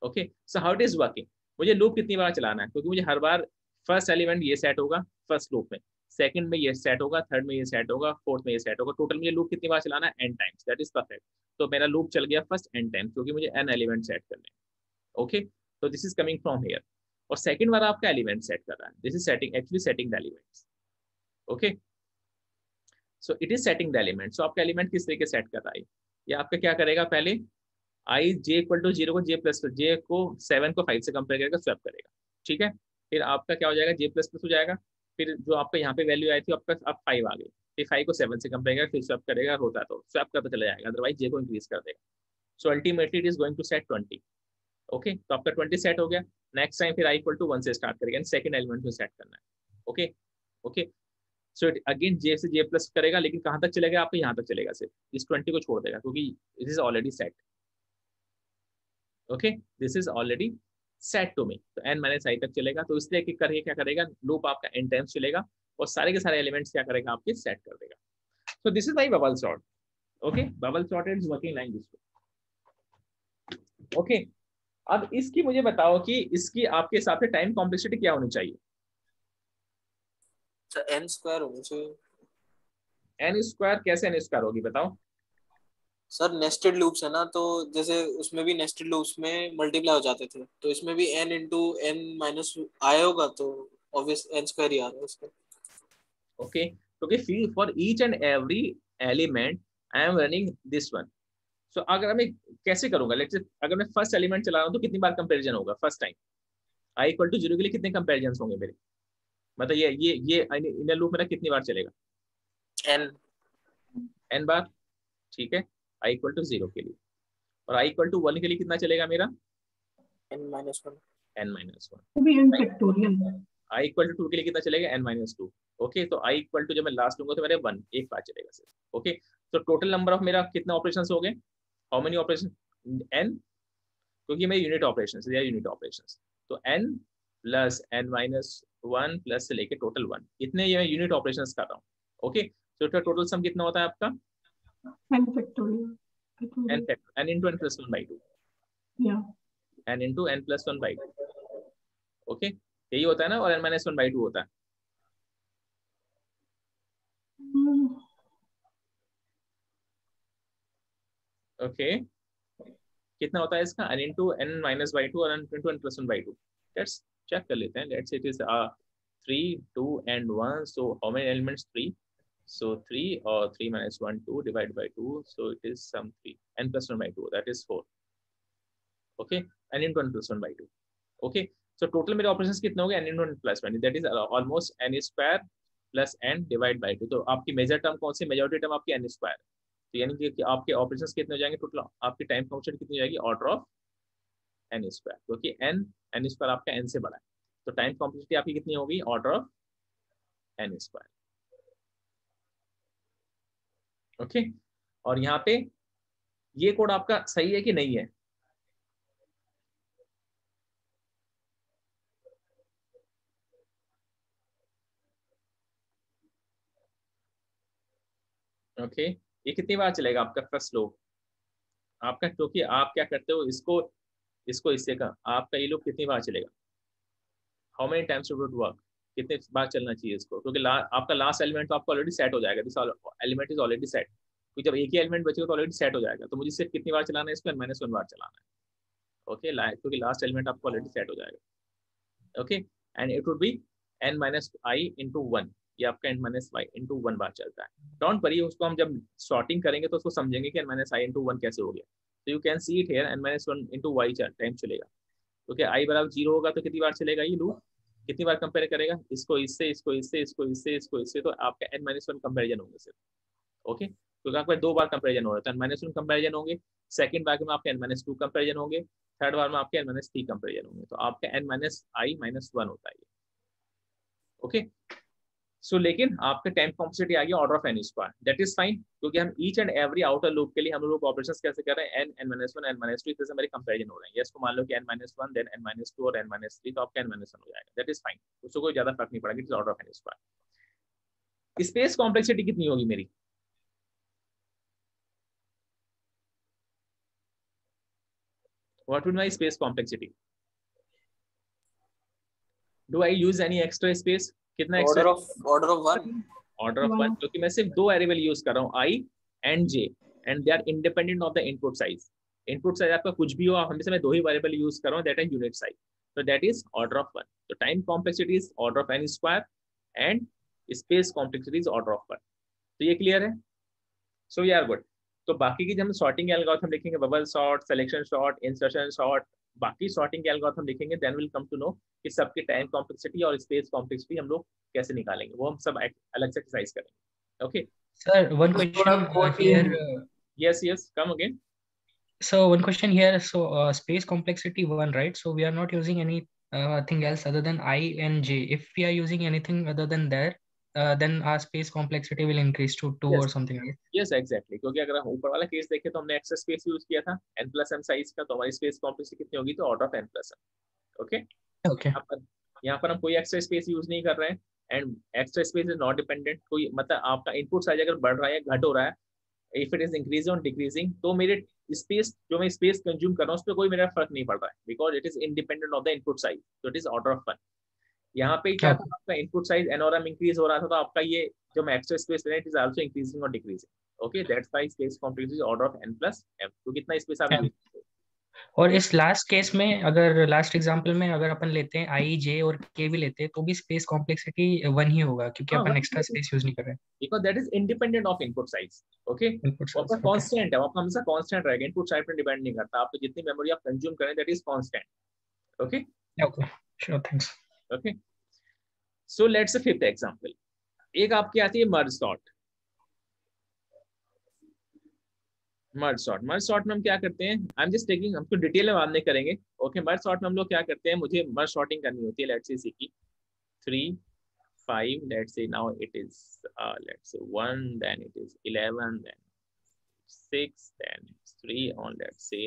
Okay, so how it is working, मुझे लूप कितनी बार चलाना है, क्योंकि मुझे हर बार फर्स्ट एलिमेंट ये सेट होगा फर्स्ट लूप में, सेकंड में ये सेट होगा, थर्ड में ये सेट होगा, फोर्थ में ये सेट होगा, टोटल मुझे लूप कितनी बार चलाना है, n times, that is perfect. तो मेरा लूप चल गया फर्स्ट n टाइम्स, क्योंकि मुझे n एलिमेंट सेट करने हैं। ओके, तो this is coming from here, और सेकंड बार आपका एलिमेंट सेट कर रहा है, this is setting, actually setting the elements. Okay, so it is setting the element. So आपका एलिमेंट किस तरीके सेट कर रहा है, ये आपका क्या करेगा, पहले j इक्वल टू 0 को j को 7 को 5 से कंपेयर करेगा, स्वैप करेगा, ठीक है। फिर आपका क्या हो जाएगा, j++ हो जाएगा, फिर जो आपका यहाँ पे वैल्यू आई थी आपका अब 5 आ गई, फिर 5 को 7 से कंपेयर करेगा, फिर स्वैप करेगा, होता तो स्वैप करता चला जाएगा, अदरवाइज j को इंक्रीज कर देगा। So ultimately it is going to set 20. Okay, तो आपका 20 सेट हो गया. नेक्स्ट टाइम फिर i इक्वल टू 1 से स्टार्ट करेगा एंड सेकंड एलिमेंट में सेट करना है. Okay okay, so it again j से j प्लस करेगा, लेकिन कहां तक चलेगा आपको, यहाँ तक चलेगा, सिर्फ इस 20 को छोड़ देगा क्योंकि it is already set. Okay, this is already set to me. तो n माइनस आई तक चलेगा, तो इसलिए करके क्या करेगा, लूप आपका n टाइम्स चलेगा और सारे के सारे एलिमेंट्स क्या करेगा, आपके सेट कर देगा. So this is my bubble sort. Okay, bubble sort is working like this way. Okay, अब इसकी मुझे बताओ कि इसकी आपके हिसाब से टाइम कॉम्प्लेक्सिटी क्या होनी चाहिए. n स्क्वायर होना चाहिए. n स्क्वायर कैसे n स्क्वायर होगी बताओ. सर नेस्टेड लूप्स है ना, तो जैसे उसमें भी नेस्टेड लूप्स में मल्टीप्लाई हो जाते थे, तो इसमें भी n इंटू n माइनस आया होगा, तो ऑब्वियस n स्क्वायर ही आ रहा है उसका. ओके, क्योंकि for each and every element I am running this one. So अगर मैं कैसे करूंगा, लेट्स से अगर मैं फर्स्ट एलिमेंट चला रहा हूं तो कितनी बार कंपैरिजन होगा first time. i equal to 0 के लिए कितने कंपैरिजन होंगे मेरे, मतलब ये इनर लूप मेरा कितनी बार चलेगा, n बार. ठीक है, i इक्वल टू 0 के लिए. और i इक्वल टू 1 के लिए कितना चलेगा मेरा, n माइनस 1. n minus 1. वो भी n factorial. i equal to 2 के लिए कितना चलेगा, n माइनस 2. ओके, तो i इक्वल टू जब मैं लास्ट लूंगा तो मेरे 1 एक बार चलेगा सिर्फ. ओके, तो टोटल नंबर ऑफ मेरा कितना ऑपरेशंस हो गए, हाउ मेनी ऑपरेशन, n, क्योंकि मेरे यूनिट ऑपरेशंस या यूनिट ऑपरेशंस, तो n plus n minus 1 plus से लेके टोटल 1, इतने ये मैं यूनिट ऑपरेशंस कर रहा हूँ. ओके, तो टोटल सम कितना होता है आपका, n factorial. n into n plus 1 by 2. या n into n plus 1 by 2. Okay, यही होता है ना, और n minus 1 by 2 होता है. ओके, कितना होता है इसका, n into n minus by 2 और n into n plus 1 by 2. Let's check कर लेते हैं. Let's it is 3 2 and 1. so how many elements, 3. so 3 or 3 minus 1 2 divided by 2, so it is some 3, n plus 1 by 2, that is 4. okay, n into n plus 1 by 2. okay, so total मेरे ऑपरेशंस कितने हो गए, n into n plus 1, that is almost n square plus n divided by 2. तो आपकी मेजर टर्म कौन सी, मेजॉरिटी टर्म आपकी n स्क्वायर. तो यानी कि आपके ऑपरेशंस कितने हो जाएंगे, टोटल आपकी टाइम कॉन्स्टेंट कितनी हो जाएगी, ऑर्डर ऑफ n स्क्वायर, क्योंकि n स्क्वायर आपका n से बड़ा है. तो टाइम कॉम्प्लेक्सिटी आपकी कितनी होगी, order of n square. Okay, और यहाँ पे ये कोड आपका सही है कि नहीं है, ओके, ये कितनी बार चलेगा आपका फर्स्ट लूप आपका, क्योंकि आप क्या करते हो, इसको इससे का आपका ये लूप कितनी बार चलेगा, how many times to work, कितने बार चलना चाहिए इसको, क्योंकि आपका लास्ट एलिमेंट तो आपका ऑलरेडी सेट हो जाएगा, this element is already set. क्योंकि जब एक ही एलिमेंट बचेगा तो ऑलरेडी सेट हो जाएगा, तो मुझे सिर्फ कितनी बार चलाना है इसको, n minus 1 बार चलाना है. ओके, क्योंकि लास्ट एलिमेंट आपको ऑलरेडी सेट हो जाएगा. Okay, and it would be n minus i into 1, ये आपका n minus y into 1 बार चलता है. डोंट वरी, उसको हम जब सॉर्टिंग करेंगे तो उसको समझेंगे कि n minus i into 1 कैसे हो गया. तो you can see it here, n minus 1 into y time चलेगा, क्योंकि i बराबर 0 होगा तो कितनी बार चलेगा ये लूप, कितनी बार कंपेयर करेगा, इसको इससे, इसको इससे, इसको इससे, इसको इससे, तो आपका n minus 1 कंपेरिजन होंगे सिर्फ. ओके, क्योंकि आपका 2 बार कंपेरिजन हो रहा है, तो n minus 1 कंपेरिजन होंगे, सेकंड बार में आपके n minus 2 कंपेरिजन होंगे, थर्ड बार में आपके n minus 3 कंपेरिजन होंगे, तो आपका n minus i minus 1 होता है. ओके, सो लेकिन आपके टाइम कॉम्प्लेक्सिटी आ गया order of n square, that is fine, क्योंकि हम each and every outer loop के लिए हम लोग ऑपरेशंस कैसे कर रहे हैं, n minus 1 n minus 2 इस तरह से हमारे कंपैरिजन हो रहे हैं. इसको मान लो कि n minus 1 then n minus 2 और n minus 3, तो आपका n minus 1 हो जाएगा, दैट इज फाइन, उसको कोई ज्यादा फर्क नहीं पड़ेगा, it is order of n square. Space complexity कितनी होगी मेरी, what would my space complexity, do I use any extra space, कितना order extra, of 1. Order of 1, क्योंकि मैं सिर्फ 2 वेरिएबल यूज कर रहा हूँ, i and j, and they are independent of the input size. Input size आपका कुछ भी हो, हमेशा मैं 2 ही वेरिएबल यूज कर रहा हूँ, that is unit size, so that is order of 1. so time complexity is order of n square and space complexity is order of 1. तो ये क्लियर है, so we are good. तो बाकी की जब हम सॉर्टिंग एल्गोरिथम लिखेंगे, bubble sort, selection sort, insertion sort, बाकी सॉर्टिंग एल्गोरिथम लिखेंगे, then will come to know कि सबकी टाइम कॉम्प्लेक्सिटी और स्पेस कॉम्प्लेक्सिटी हम लोग कैसे निकालेंगे, वो हम सब अलग से एक्सरसाइज करेंगे. Okay sir, one question here. yes, come again. So one question here. So space complexity 1, right? So we are not using any thing else other than I and j. If we are using anything other than that, then our space complexity will increase to 2 or yes something, right? Yes exactly, क्योंकि अगर हम ऊपर वाला केस देखें तो हमने एक्स्ट्रा स्पेस यूज किया था n प्लस m साइज का, तो हमारी स्पेस कॉम्प्लेक्सिटी कितनी होगी, तो order of n plus m। Okay, Okay. यहाँ पर हम कोई एक्स्ट्रा स्पेस यूज नहीं कर रहे हैं, and extra space is not dependent. कोई मतलब आपका इनपुट साइज अगर बढ़ रहा है या घट हो रहा है, इफ इट इज इंक्रीजिंग और डिक्रीजिंग, तो मेरे स्पेस जो मैं स्पेस कंज्यूम कर रहा हूँ उस पर कोई मेरा फर्क नहीं पड़ रहा है, because it is independent of the input size, तो इट इज ऑर्डर ऑफ 1। यहाँ पे क्या था, Okay. आपका इनपुट साइज n और m इंक्रीज हो रहा था, तो आपका ये जो मैं एक्स्ट्रा स्पेस ले रहा हूं, इट इज आल्सो इंक्रीजिंग और decreasing. Okay, that's why space complexity order of n plus m। तो कितना स्पेस आप M. यूज करते हो। और इस लास्ट केस में, अगर लास्ट एग्जांपल में अगर अपन लेते हैं आई जे और के भी लेते हैं, तो भी स्पेस कॉम्प्लेक्सिटी 1 ही होगा, क्योंकि हाँ अपन वन, एक्स्ट्रा स्पेस यूज नहीं कर रहे हैं because that is independent of input size. Okay, input वो आपका साइज। ओके कांस्टेंट है, वो आपका हमेशा कांस्टेंट रहेगा, इनपुट साइड पर डिपेंड नहीं करता। आपको जितनी मेमोरी आप कंज्यूम करें that is constant. Okay okay, sure, thanks. Okay, so let's fifth example. एक आपकी आती है मर्ज सॉर्ट। मर्ज सॉर्ट में हम क्या करते हैं, आई एम जस्ट टेकिंग, हमको डिटेल में बाद में करेंगे। ओके, मर्ज सॉर्ट में हम लोग क्या करते हैं, मुझे मर्ज सॉर्टिंग करनी होती है। लेट्स से की 3 5, let's say now it is let's say 1, then it is 11, then 6, then it's 3 on, let's say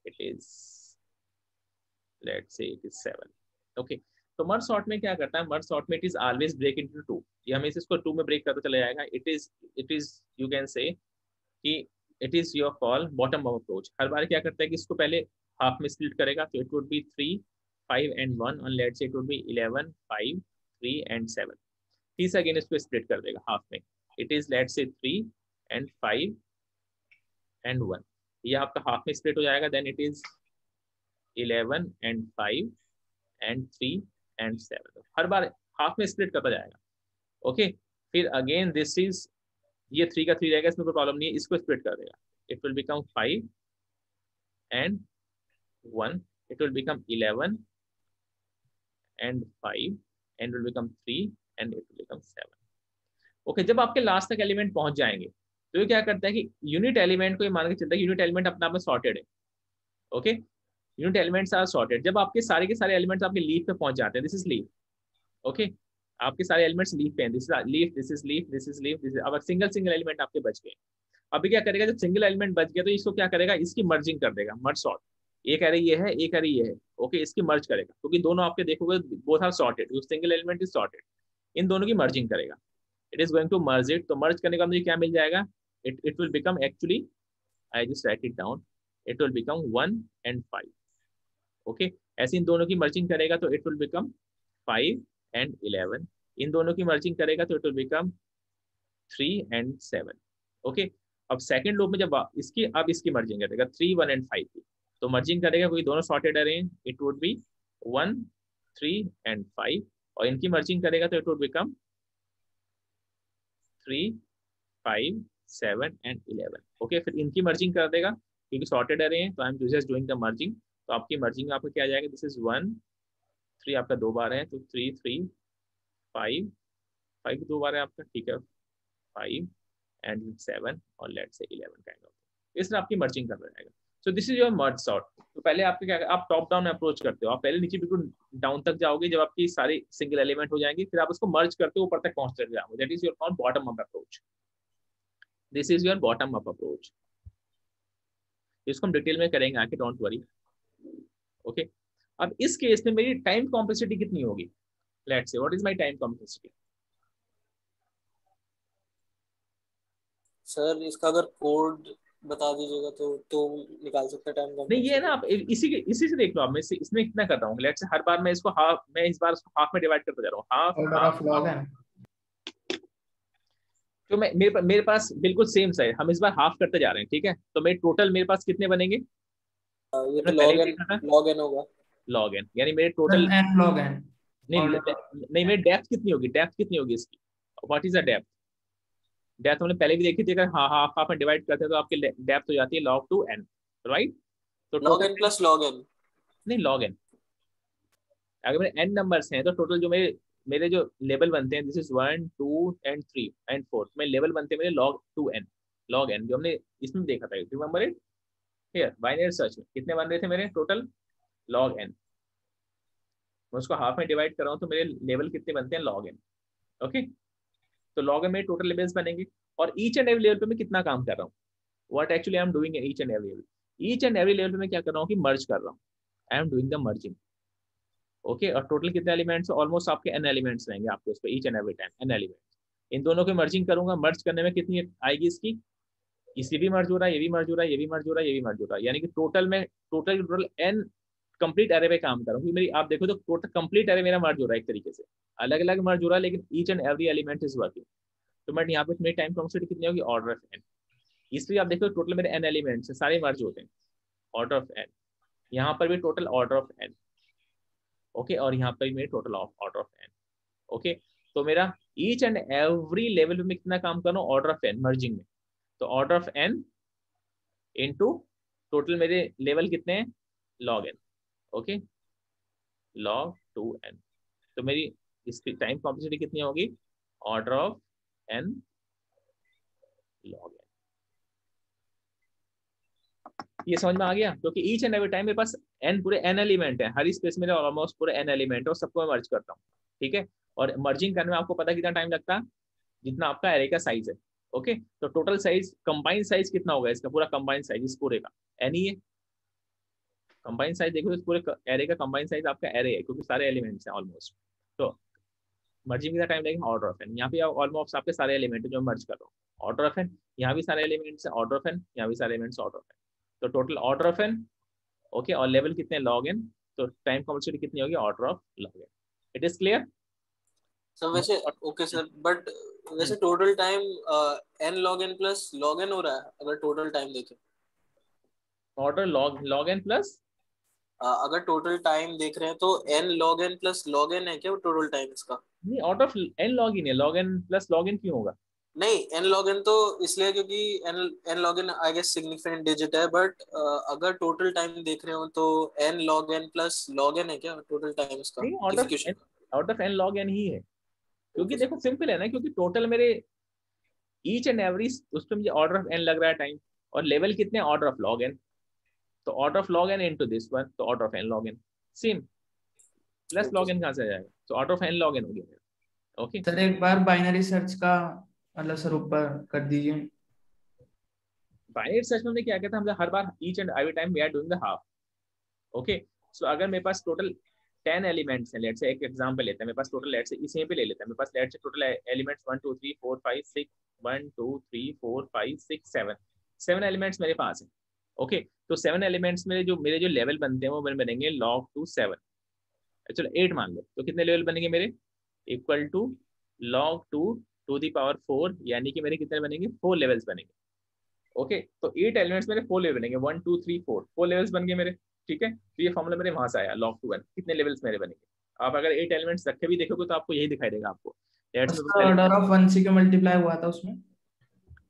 it is 7। okay, तो मर्ज सॉर्ट में क्या करता है, मर्ज सॉर्ट में it is always break into 2। ये हमें इसको 2 में ब्रेक करता चला जाएगा। It is you can say कि it is your call bottom up approach. हर बार क्या करता है कि इसको पहले हाफ में स्प्लिट करेगा, तो it would be 3 5 and 1 on, let's say it would be 11 5 3 and 7। तीस अगेन इसको स्प्लिट कर देगा हाफ में, it is let's say 3 and 5 and 1। ये आपका हाफ में स्प्लिट हो जाएगा, then it is 11 and 5 and 3 and 7। हर बार हाफ में स्प्लिट करता जाएगा। ओके, फिर अगेन दिस इज, ये 3 का 3 रहेगा, इसमें कोई प्रॉब्लम नहीं है, इसको स्प्लिट कर देगा, it will become 5 and 1, it will become 11 and 5 and will become 3 and it will become 7। Okay, जब आपके लास्ट तक एलिमेंट पहुंच जाएंगे तो ये क्या करता है कि यूनिट एलिमेंट को ये मान के चलता है कि यूनिट एलिमेंट अपने आप में सॉर्टेड है। Okay, unit elements are sorted. जब आपके सारे के सारे एलिमेंट्स आपके लीफ पे पहुंच जाते हैं, दिस इज लीफ। ओके, आपके सारे एलिमेंट्स लीफ पे हैं, this is leaf, this is leaf, this is leaf, this is, अब सिंगल एलिमेंट आपके बच गए। अभी क्या करेगा, जब सिंगल एलिमेंट बच गया तो इसको क्या करेगा, इसकी मर्जिंग कर देगा, मर्ज सॉर्ट। एक अरे ये है, एक अरे ये है। ओके, इसकी मर्ज करेगा, क्योंकि दोनों आपके देखोगे both are sorted, single element is sorted, इन दोनों की मर्जिंग करेगा। It is going to merge it. तो मर्ज करने का मुझे क्या मिल जाएगा, it will become actually, I just write it down, it will become 1 and 5। Okay, ऐसे इन दोनों की मर्जिंग करेगा तो इट विल बिकम 5 and 11। इन दोनों की मर्जिंग करेगा तो it will become 3 and 7। Okay, अब सेकंड लूप में जब इसकी मर्जिंग करेगा 3 1 and 5 की, तो मर्जिंग करेगा क्योंकि दोनों सॉर्टेड अरे, इट वुड बी 1 3 and 5, और इनकी मर्जिंग करेगा तो it would become 3 5 7 and 11। Okay, फिर इनकी मर्जिंग कर देगा क्योंकि सॉर्टेड अरे हैं, तो आई am just doing the merging. तो आपकी मर्जिंग आपका क्या आ जाएगा, दिस इज 1 3 आपका 2 बार है, तो 3 3 5 5 2 बार है आपका, ठीक है, 5 and 7 और लेट्स से 11 काइंड ऑफ। इस तरह आपकी मर्जिंग कर जाएगा। So this is your merge sort. तो पहले आपके क्या, आप टॉप डाउन अप्रोच करते हो, आप पहले नीचे बिल्कुल डाउन तक जाओगे, जब आपकी सारी सिंगल एलिमेंट हो जाएंगे, फिर आप उसको मर्ज करते हो, ऊपर तक पहुंचते जाओगे, that is your called bottom up approach. This is your bottom up approach. इसको हम डिटेल में करेंगे आके, डोंट वरी। ओके, अब इस केस में मेरी टाइम कॉम्प्लेक्सिटी कितनी होगी, let's say what is my time complexity. Sir इसका अगर कोड बता दीजिएगा तो निकाल सकते हैं टाइम। नहीं, ये ना आप इसी से देख लो। आप मैं इसमें इतना करता हूँ, लेट्स से हर बार मैं इसको हाफ, मैं इस बार इसको हाफ में डिवाइड करता जा रहा हूँ, half order of log n। तो मैं मेरे पास बिल्कुल सेम साइज, हम इस बार हाफ करते जा रहे हैं, ठीक है। तो मेरे टोटल मेरे पास कितने बनेंगे, ये तो लॉग एन होगा, लॉग एन, यानी मेरे टोटल n log n। नहीं मेरी डेप्थ कितनी होगी, इसकी, what is the depth. Depth हमने पहले भी देखी थी, अगर हाफ हाफ में डिवाइड करते हैं तो आपकी डेप्थ हो जाती है log 2n, राइट। तो log n plus log n, नहीं log n, अगर मेरे n नंबर्स हैं तो टोटल जो मेरे जो लेवल बनते हैं, दिस इज 1 2 and 3 and 4, में लेवल बनते हैं मेरे log 2n, log n जो हमने इसमें देखा था, remember it. Here binary search में कितने बन रहे थे मेरे टोटल log n, मैं उसको हाफ में डिवाइड कर रहा हूँ तो मेरे लेवल कितने बनते हैं log n। ओके, तो log n में टोटल लेवल्स बनेंगे और ईच एंड एवरी लेवल पे मैं कितना काम कर रहा हूँ, what actually I am doing in each and every level. Each and every level पे मैं क्या कर रहा हूँ कि मर्ज कर रहा हूँ, I am doing the merging. Okay, और टोटल कितने एलिमेंट्स, ऑलमोस्ट आपके n एलिमेंट्स रहेंगे आपके उस पर each and every time n elements. इन दोनों की मर्जिंग करूंगा, मर्ज करने में कितनी आएगी इसकी, इसलिए भी मर्ज हो रहा है, ये भी मर्ज हो रहा है, ये भी मर्ज हो रहा है, ये भी मर्ज हो रहा है, यानी कि टोटल में टोटल n कंप्लीट एरे पे काम कर रहा हूँ। मेरी आप देखो तो टोटल कंप्लीट एरे मेरा मर्ज हो रहा है एक तरीके से, अलग अलग मर्ज हो रहा है लेकिन each and every element is working. तो मैं यहाँ पे मेरी टाइम कॉम्प्लेक्सिटी कितनी होगी, ऑर्डर ऑफ n। इसलिए आप देखो टोटल मेरे n एलिमेंट्स सारे मर्ज होते हैं, ऑर्डर ऑफ n। यहाँ पर भी total order of n। Okay, और यहाँ पर भी मेरे total order of n। Okay, तो मेरा ईच एंड एवरी लेवल में कितना काम कर रहा हूँ, ऑर्डर ऑफ n मर्जिंग में। तो order of n into total मेरे लेवल कितने हैं, log n। Okay, log 2n। तो मेरी इसकी टाइम कॉम्प्लेक्सिटी कितनी होगी, order of n log n। ये समझ में आ गया, क्योंकि ईच एंड एवरी टाइम मेरे पास n पूरे n एलिमेंट है, हर स्पेस में ऑलमोस्ट पूरे n एलिमेंट है और सबको मैं मर्ज करता हूँ। ठीक है, और मर्जिंग करने में आपको पता कितना टाइम लगता है, जितना आपका एरे का साइज है। ओके, तो टोटल साइज कंबाइंड साइज कितना होगा इसका, पूरा कंबाइंड साइज इस पूरे का n ही है। कंबाइंड साइज देखो इस पूरे एरे का कंबाइंड साइज आपका एरे है, क्योंकि सारे एलिमेंट्स हैं ऑलमोस्ट। तो मर्जिंग का टाइम लगेगा ऑर्डर ऑफ n। यहाँ पे ऑलमोस्ट आपके सारे एलिमेंट जो मर्ज कर रहा हूँ, ऑर्डर ऑफ n। यहाँ भी सारे एलिमेंट्स है ऑर्डर ऑफ n, यहाँ भी सारे एलिमेंट्स ऑर्डर ऑफ n। तो total order of n। Okay, और लेवल कितने, log n। तो टाइम कॉम्प्लेक्सिटी कितनी होगी, order of log n। It is clear sir वैसे ओके सर, बट वैसे total time n log n plus log n हो रहा है अगर टोटल टाइम देखें। ऑर्डर log n प्लस, अगर टोटल टाइम देख रहे हैं तो n log n plus log n है क्या वो टोटल टाइम इसका? नहीं, order of n log n है, log n plus log n क्यों होगा। नहीं, n log n तो इसलिए क्योंकि n log n I guess significant digit है, बट अगर टोटल टाइम देख रहे हो तो n log n plus log n है क्या टोटल टाइम इसका नहीं, एग्जीक्यूशन का? Order of n log n ही है, क्योंकि ओके सर। देखो सिंपल है ना, क्योंकि टोटल मेरे ईच एंड एवरी उस पर मुझे ऑर्डर ऑफ n लग रहा है टाइम, और लेवल कितने, ऑर्डर ऑफ log n। तो order of log n into this one, तो order of n log n same, plus okay log n कहाँ से आ जाएगा, तो order of n log n हो गया। ओके, सर एक बार बाइनरी सर्च का मतलब सर ऊपर कर दीजिए। बाइनरी सर्च में हमने क्या किया था, हमने हर बार each and every time we are doing the half. Okay, so अगर मेरे पास टोटल 10 एलिमेंट्स हैं, लेट्स से एक एग्जांपल लेते हैं, मेरे पास टोटल लेट्स से इसी पे ले लेते हैं, मेरे पास let's say total elements 1 2 3 4 5 6 1 2 3 4 5 6 7 elements मेरे पास हैं। ओके, तो 7 एलिमेंट्स में जो मेरे जो लेवल बनते हैं वो बनेंगे log 2 7। चलो 8 मान लो, तो कितने लेवल बनेंगे मेरे, equal to log 2 to the power 4, यानी कि मेरे कितने बनेंगे, 4 लेवल्स बनेंगे। ओके, तो 8 एलिमेंट्स मेरे 4 लेवल बनेंगे, 1 2 3 4 लेवल्स बन गए मेरे। ठीक है, तो ये फॉर्मूला मेरे वहां से आया, log 2n कितने लेवल्स मेरे बनेंगे। आप अगर 8 एलिमेंट्स रखे भी देखोगे तो आपको यही दिखाई देगा आपको। उसका ऑर्डर ऑफ 1 से क्यों मल्टीप्लाई हुआ था उसमें?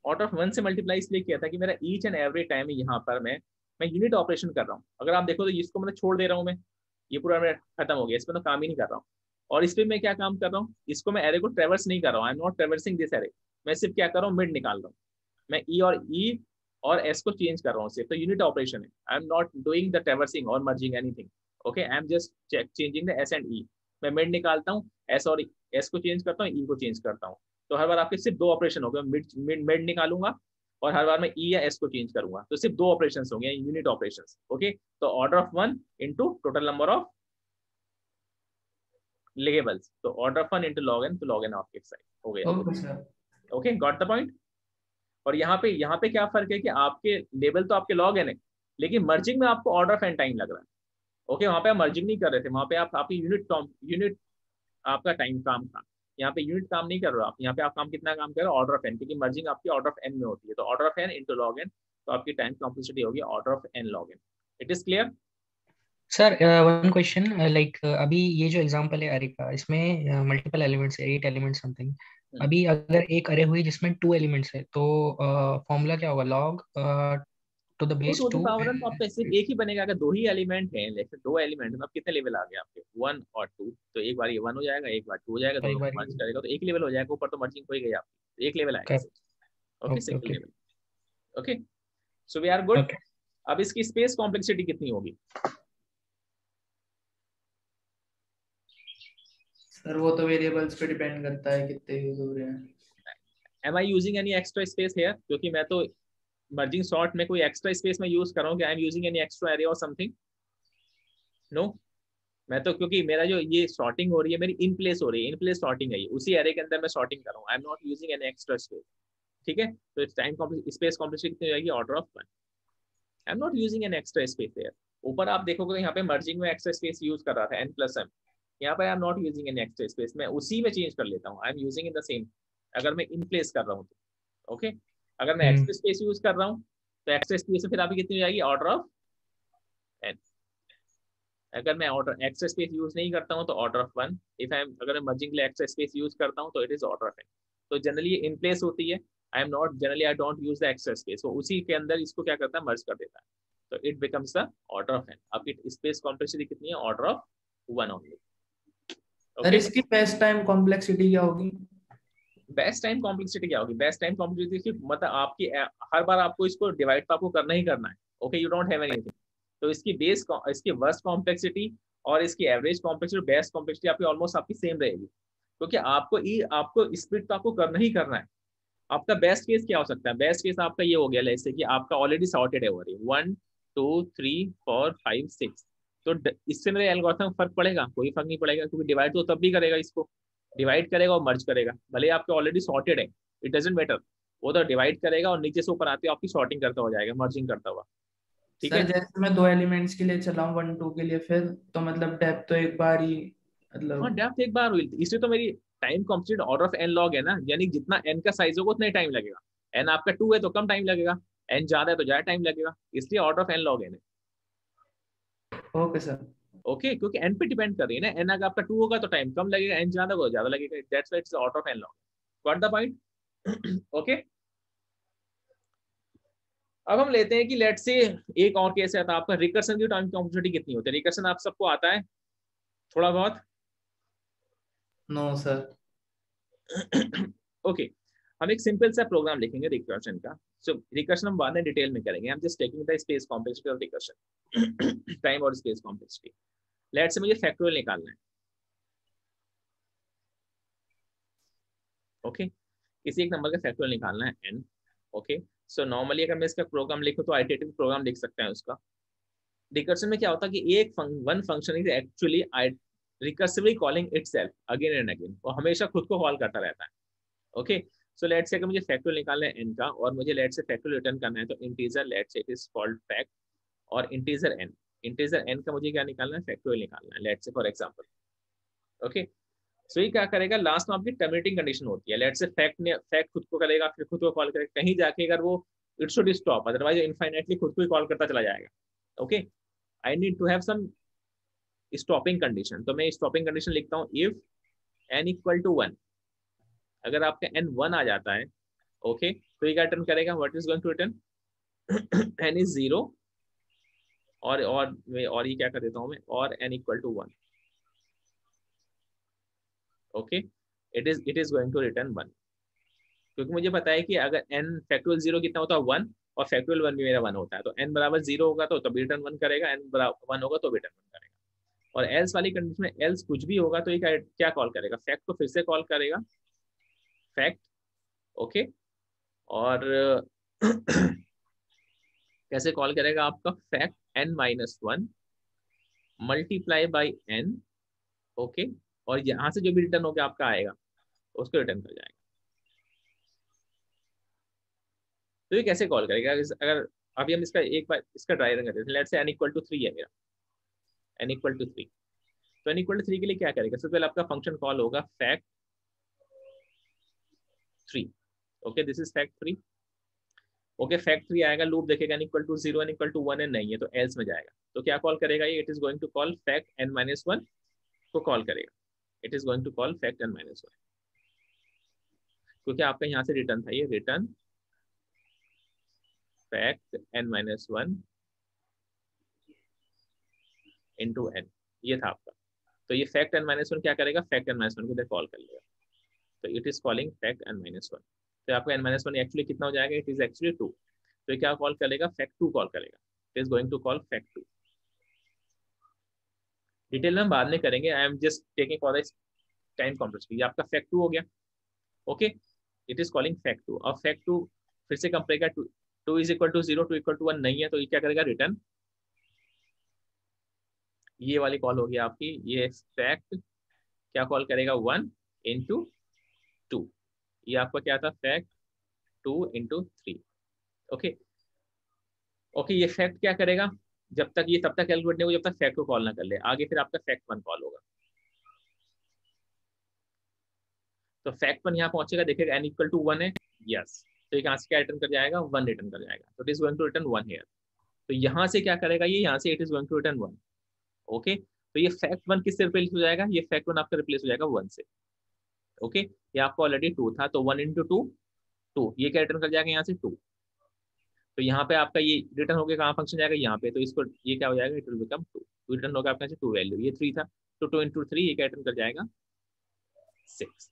आउट ऑफ 1 से मल्टीप्लाई इसलिए किया था कि मेरा ईच एंड एवरी टाइम यहाँ पर मैं यूनिट ऑपरेशन कर रहा हूँ। अगर आप देखो तो इसको मैं छोड़ दे रहा हूँ, मैं ये पूरा मेरा खत्म हो गया, इस पर तो काम ही नहीं कर रहा हूँ। और इस पर मैं क्या काम कर रहा हूँ, इसको मैं एरे को ट्रेवर्स नहीं कर रहा हूँ, I am not traversing this array. मैं सिर्फ क्या कर रहा हूँ, मिड निकाल रहा हूँ। मैं ई और एस को चेंज कर रहा हूँ सिर्फ, तो यूनिट ऑपरेशन है। I am not doing the traversing और merging anything. Okay, I am just changing the S and E. मैं मिड निकालता हूँ, एस और एस को चेंज करता हूँ, ई को चेंज करता हूँ। तो हर बार आपके सिर्फ 2 ऑपरेशन हो गए, मिड निकालूंगा और हर बार मैं ई या एस को चेंज करूंगा, तो सिर्फ 2 ऑपरेशन होंगे, यूनिट ऑपरेशन। ओके, तो order of 1 into total number of labels, तो order of 1 into log n, तो log n ऑफ x हो गया। Okay sir. Okay, got the point. और यहाँ पे क्या फर्क है कि आपके लेवल तो आपके log n है, लेकिन मर्जिंग में आपको ऑर्डर ऑफ n टाइम लग रहा है। ओके, वहां पे आप मर्जिंग नहीं कर रहे थे, वहां पे आप आपकी यूनिट आपका टाइम काम था। यहाँ पे यूनिट काम नहीं कर रहे हो आप, यहाँ पे आप काम कितना काम कर रहे हो, ऑर्डर ऑफ n, क्योंकि मर्जिंग आपकी ऑर्डर ऑफ n में होती है। तो order of n into log n, तो आपकी टाइम कॉम्प्लेक्सिटी होगी order of n log n। It is clear sir one question, like अभी ये जो एग्जांपल है अरे का, इसमें मल्टीपल एलिमेंट्स है, 8 एलिमेंट्स समथिंग। अभी अगर एक अरे हुई जिसमें 2 एलिमेंट्स है, तो फॉर्मूला क्या होगा, log to the base 2। Power तो आपका सिर्फ एक ही बनेगा। अगर 2 ही एलिमेंट हैं, जैसे 2 एलिमेंट में कितने लेवल आ गए आपके, 1 और 2, तो एक बार ये 1 हो जाएगा, एक बार 2 हो जाएगा, एक दोनों बार मर्ज करेगा तो एक लेवल हो जाएगा, ऊपर तो मर्जिंग हो ही गई आपकी, तो एक लेवल आएगा सिर्फ। Okay, okay single okay level. Okay, so we are good. Okay. अब इसकी स्पेस कॉम्प्लेक्सिटी कितनी होगी? सर वो तो वेरिएबल्स पे डिपेंड करता है कितने यूज हो रहे हैं। Am I using any extra space here? क्योंकि मैं तो मर्जिंग सॉर्ट में कोई एक्स्ट्रा स्पेस में यूज कर रहा हूँ कि I am using any extra array और समथिंग? नो, मैं तो क्योंकि मेरा जो ये सॉर्टिंग हो रही है मेरी इन प्लेस हो रही है, इन प्लेस सॉर्टिंग है, ये उसी एरे के अंदर मैं सॉर्टिंग कर रहा हूँ, I am not using any extra space. ठीक है, तो टाइम स्पेस कॉम्प्लेक्सिटी कितनी हो जाएगी? Order of 1। I am not using an extra space here. ऊपर आप देखोगे तो यहाँ पे मर्जिंग में एक्स्ट्रा स्पेस यूज कर रहा था n+m, यहाँ पे आई am not using an extra space, मैं उसी में चेंज कर लेता हूँ, I am using in the same. अगर मैं इन प्लेस कर रहा हूँ तो ओके, अगर मैं एक्स्ट्रा स्पेस यूज कर रहा हूँ तो एक्स्ट्रा स्पेस फिर आपकी कितनी हो जाएगी? Order of n। अगर मैं ऑर्डर एक्स्ट्रा स्पेस यूज नहीं करता हूँ तो order of 1। If I am, अगर मैं मर्जिंग के लिए एक्स्ट्रा स्पेस यूज करता हूँ तो it is order of n। तो जनरली इन प्लेस होती है, I am not generally, I don't use the extra space, वो उसी के अंदर इसको क्या करता है? मर्ज कर देता है, तो it becomes the order of n। अब स्पेस कॉम्प्लेक्सिटी कितनी है? Order of 1 only. सर इसकी बेस्ट टाइम कॉम्प्लेक्सिटी क्या होगी? बेस्ट टाइम कॉम्प्लेक्सिटी क्या होगी? बेस्ट टाइम कॉम्प्लेक्सिटी मतलब आपकी हर बार आपको इसको डिवाइड तो आपको करना ही करना है, okay, you don't have anything. तो इसकी बेस, इसकी वर्स्ट कॉम्प्लेक्सिटी और इसकी एवरेज कॉम्प्लेक्सिटी, बेस्ट कॉम्प्लेक्सिटी आपकी ऑलमोस्ट आपकी सेम रहेगी, क्योंकि आपको स्प्लिट तो आपको करना ही करना है। आपका बेस्ट केस क्या हो सकता है? बेस्ट केस आपका ये हो गया जैसे कि आपका ऑलरेडी सॉर्टेड है हो रही 1 2 3 4 5 6, तो इससे मेरे एल्गोरिथम फर्क पड़ेगा? कोई फर्क नहीं पड़ेगा, क्योंकि डिवाइड तो तब भी करेगा, इसको डिवाइड करेगा और मर्ज करेगा, भले आपके ऑलरेडी सॉर्टेड है, इट डजंट मैटर, वो तो डिवाइड करेगा और नीचे से ऊपर आते हुए आपकी सॉर्टिंग करता हो जाएगा, मर्जिंग करता हुआ। ठीक सर है, जैसे मैं 2 एलिमेंट्स के लिए चला हूँ 1 2 के लिए, फिर तो मतलब डेप्थ तो एक बार ही हाँ मतलब। डेप्थ एक बार हुई, इसलिए तो मेरी time complexity order of n log है ना, यानी जितना n का साइज होगा उतना ही टाइम लगेगा। n आपका 2 है तो कम टाइम लगेगा, n ज्यादा है तो ज्यादा टाइम लगेगा, इसलिए order of n log n है। Okay sir. ओके, क्योंकि n पे डिपेंड कर रही है ना, n अगर आपका 2 होगा तो टाइम कम लगेगा, n ज्यादा होगा ज्यादा लगेगा, that's why it's order of n log। Got the point? Okay, अब हम लेते हैं कि लेट से एक और केस आता है आपका, रिकर्सन की टाइम कॉम्प्लेक्सिटी कितनी होती है? रिकर्सन आप सबको आता है थोड़ा बहुत? No sir. ओके, हम एक सिंपल सा प्रोग्राम लिखेंगे रिकर्शन का। सो रिकर्शन हम बाद में डिटेल में करेंगे, हम just taking the space complexity of recursion, time और स्पेस कॉम्प्लेक्सिटी। लेट्स से मुझे फैक्टोरियल निकालना है, ओके, किसी एक नंबर का फैक्टोरियल निकालना है n। ओके, सो नॉर्मली अगर मैं इसका प्रोग्राम लिखूं तो आइटरेटिव प्रोग्राम लिख सकते हैं उसका। रिकर्शन में क्या होता है कि एक one function is actually recursively calling itself again and again, वो हमेशा खुद को कॉल करता रहता है। ओके, सो लेट्स से मुझे फैक्टोरियल निकालना है n का और मुझे लेट्स से फैक्टोरियल रिटर्न करना है, तो integer let's say it is called fact, और इंटीजर n, इंटीजर n का मुझे क्या निकालना है? फैक्टोरियल निकालना है, let's say for example. Okay, so ये क्या करेगा? लास्ट में आपकी टर्मिनेटिंग कंडीशन होती है, लेट्स से फैक्ट खुद को करेगा, फिर खुद को कॉल करेगा, कहीं जाके अगर वो it should stop, otherwise infinitely खुद को ही कॉल करता चला जाएगा। Okay, I need to have some stopping condition, तो मैं स्टॉपिंग कंडीशन लिखता हूँ इफ n इक्वल टू 1। अगर आपका n 1 आ जाता है, ओके, तो ये क्या रिटर्न करेगा? What is going to return? n is 0, और ये क्या कर देता हूँ मैं, और n equal to 1। Okay, it is going to return 1, क्योंकि मुझे पता है कि अगर n फैक्टोरियल 0 कितना होता है? 1, और फैक्टोरियल 1 भी मेरा 1 होता है, तो n बराबर 0 होगा तो तभी रिटर्न 1 करेगा, n बराबर 1 होगा तो रिटर्न 1 करेगा। और एल्स वाली कंडीशन में एल्स कुछ भी होगा तो ये क्या कॉल करेगा? फैक्ट को फिर से कॉल करेगा, फैक्ट। ओके, और कैसे कॉल करेगा आपका? Fact n-1 multiply by n। Okay, और यहां से जो भी रिटर्न होगा आपका आएगा उसको रिटर्न कर जाएगा। तो ये कैसे कॉल करेगा? अगर अभी हम इसका एक बार इसका ड्राई रन करते हैं, लेट्स से n इक्वल टू 3 है मेरा, n इक्वल टू 3, तो n इक्वल टू 3 के लिए क्या करेगा? सबसे पहले आपका फंक्शन कॉल होगा fact 3। Okay, this is fact 3। Okay, fact 3 आएगा, लूप देखेगा n equal to 0, n equal to 1 नहीं है तो एल्स में जाएगा, तो क्या कॉल करेगा ये? It is going to call fact n-1 को कॉल करेगा, it is going to call fact n-1, क्योंकि आपका यहाँ से रिटर्न था, ये return fact n-1 into n, ये था आपका। तो ये फैक्ट n-1 क्या करेगा? फैक्ट n-1 को इधर कॉल कर लेगा, तो it is calling fact n-1। तो आपका n-1 एक्चुअली कितना हो जाएगा? इट इज एक्चुअली 2, तो क्या कॉल करेगा? फैक्ट 2 कॉल करेगा। It is going to call fact2. Detail में हम बाद में करेंगे, I am just taking for the time complexity. ये आपका fact2 हो गया. Okay, it is calling fact2. अब fact2 फिर से कंपेयर करेगा, 2 is equal to 0, 2 equal to 1 नहीं है, तो ये क्या करेगा, रिटर्न. ये वाली कॉल होगी आपकी, ये फैक्ट क्या कॉल करेगा, 1 इंटू 2. ये आपका क्या था, फैक्ट 2 इंटू 3. ओके ओके, ये फैक्ट क्या करेगा, जब तक ये तब तक कैलकुलेट नहीं होगा जब तक फैक्ट को कॉल ना कर ले. आगे फिर आपका फैक्ट 1 कॉल होगा. तो फैक्ट 1 यहाँ पहुंचेगा, देखेगा n इक्वल टू 1 है, यस, तो यहाँ से क्या रिटर्न कर जाएगा, 1 रिटर्न कर जाएगा. तो it is going to return 1 here. तो यहाँ से क्या करेगा, ये यहाँ से it is going to return 1. Okay, तो ये फैक्ट 1 किससे रिप्लेस हो जाएगा, ये फैक्ट 1 आपका रिप्लेस हो जाएगा 1 से. ओके, ये आपको ऑलरेडी 2 था, तो 1 इंटू 2 2, ये क्या रिटर्न कर जाएगा यहाँ से 2. तो यहाँ पे आपका ये रिटर्न होकर कहाँ फंक्शन जाएगा, यहाँ पे, तो इसको ये क्या हो जाएगा, इट विल बिकम 2. रिटर्न होगा आपका 2 वैल्यू, ये 3 था, तो 2 इंटू 3 ये क्या रिटर्न कर जाएगा, 6.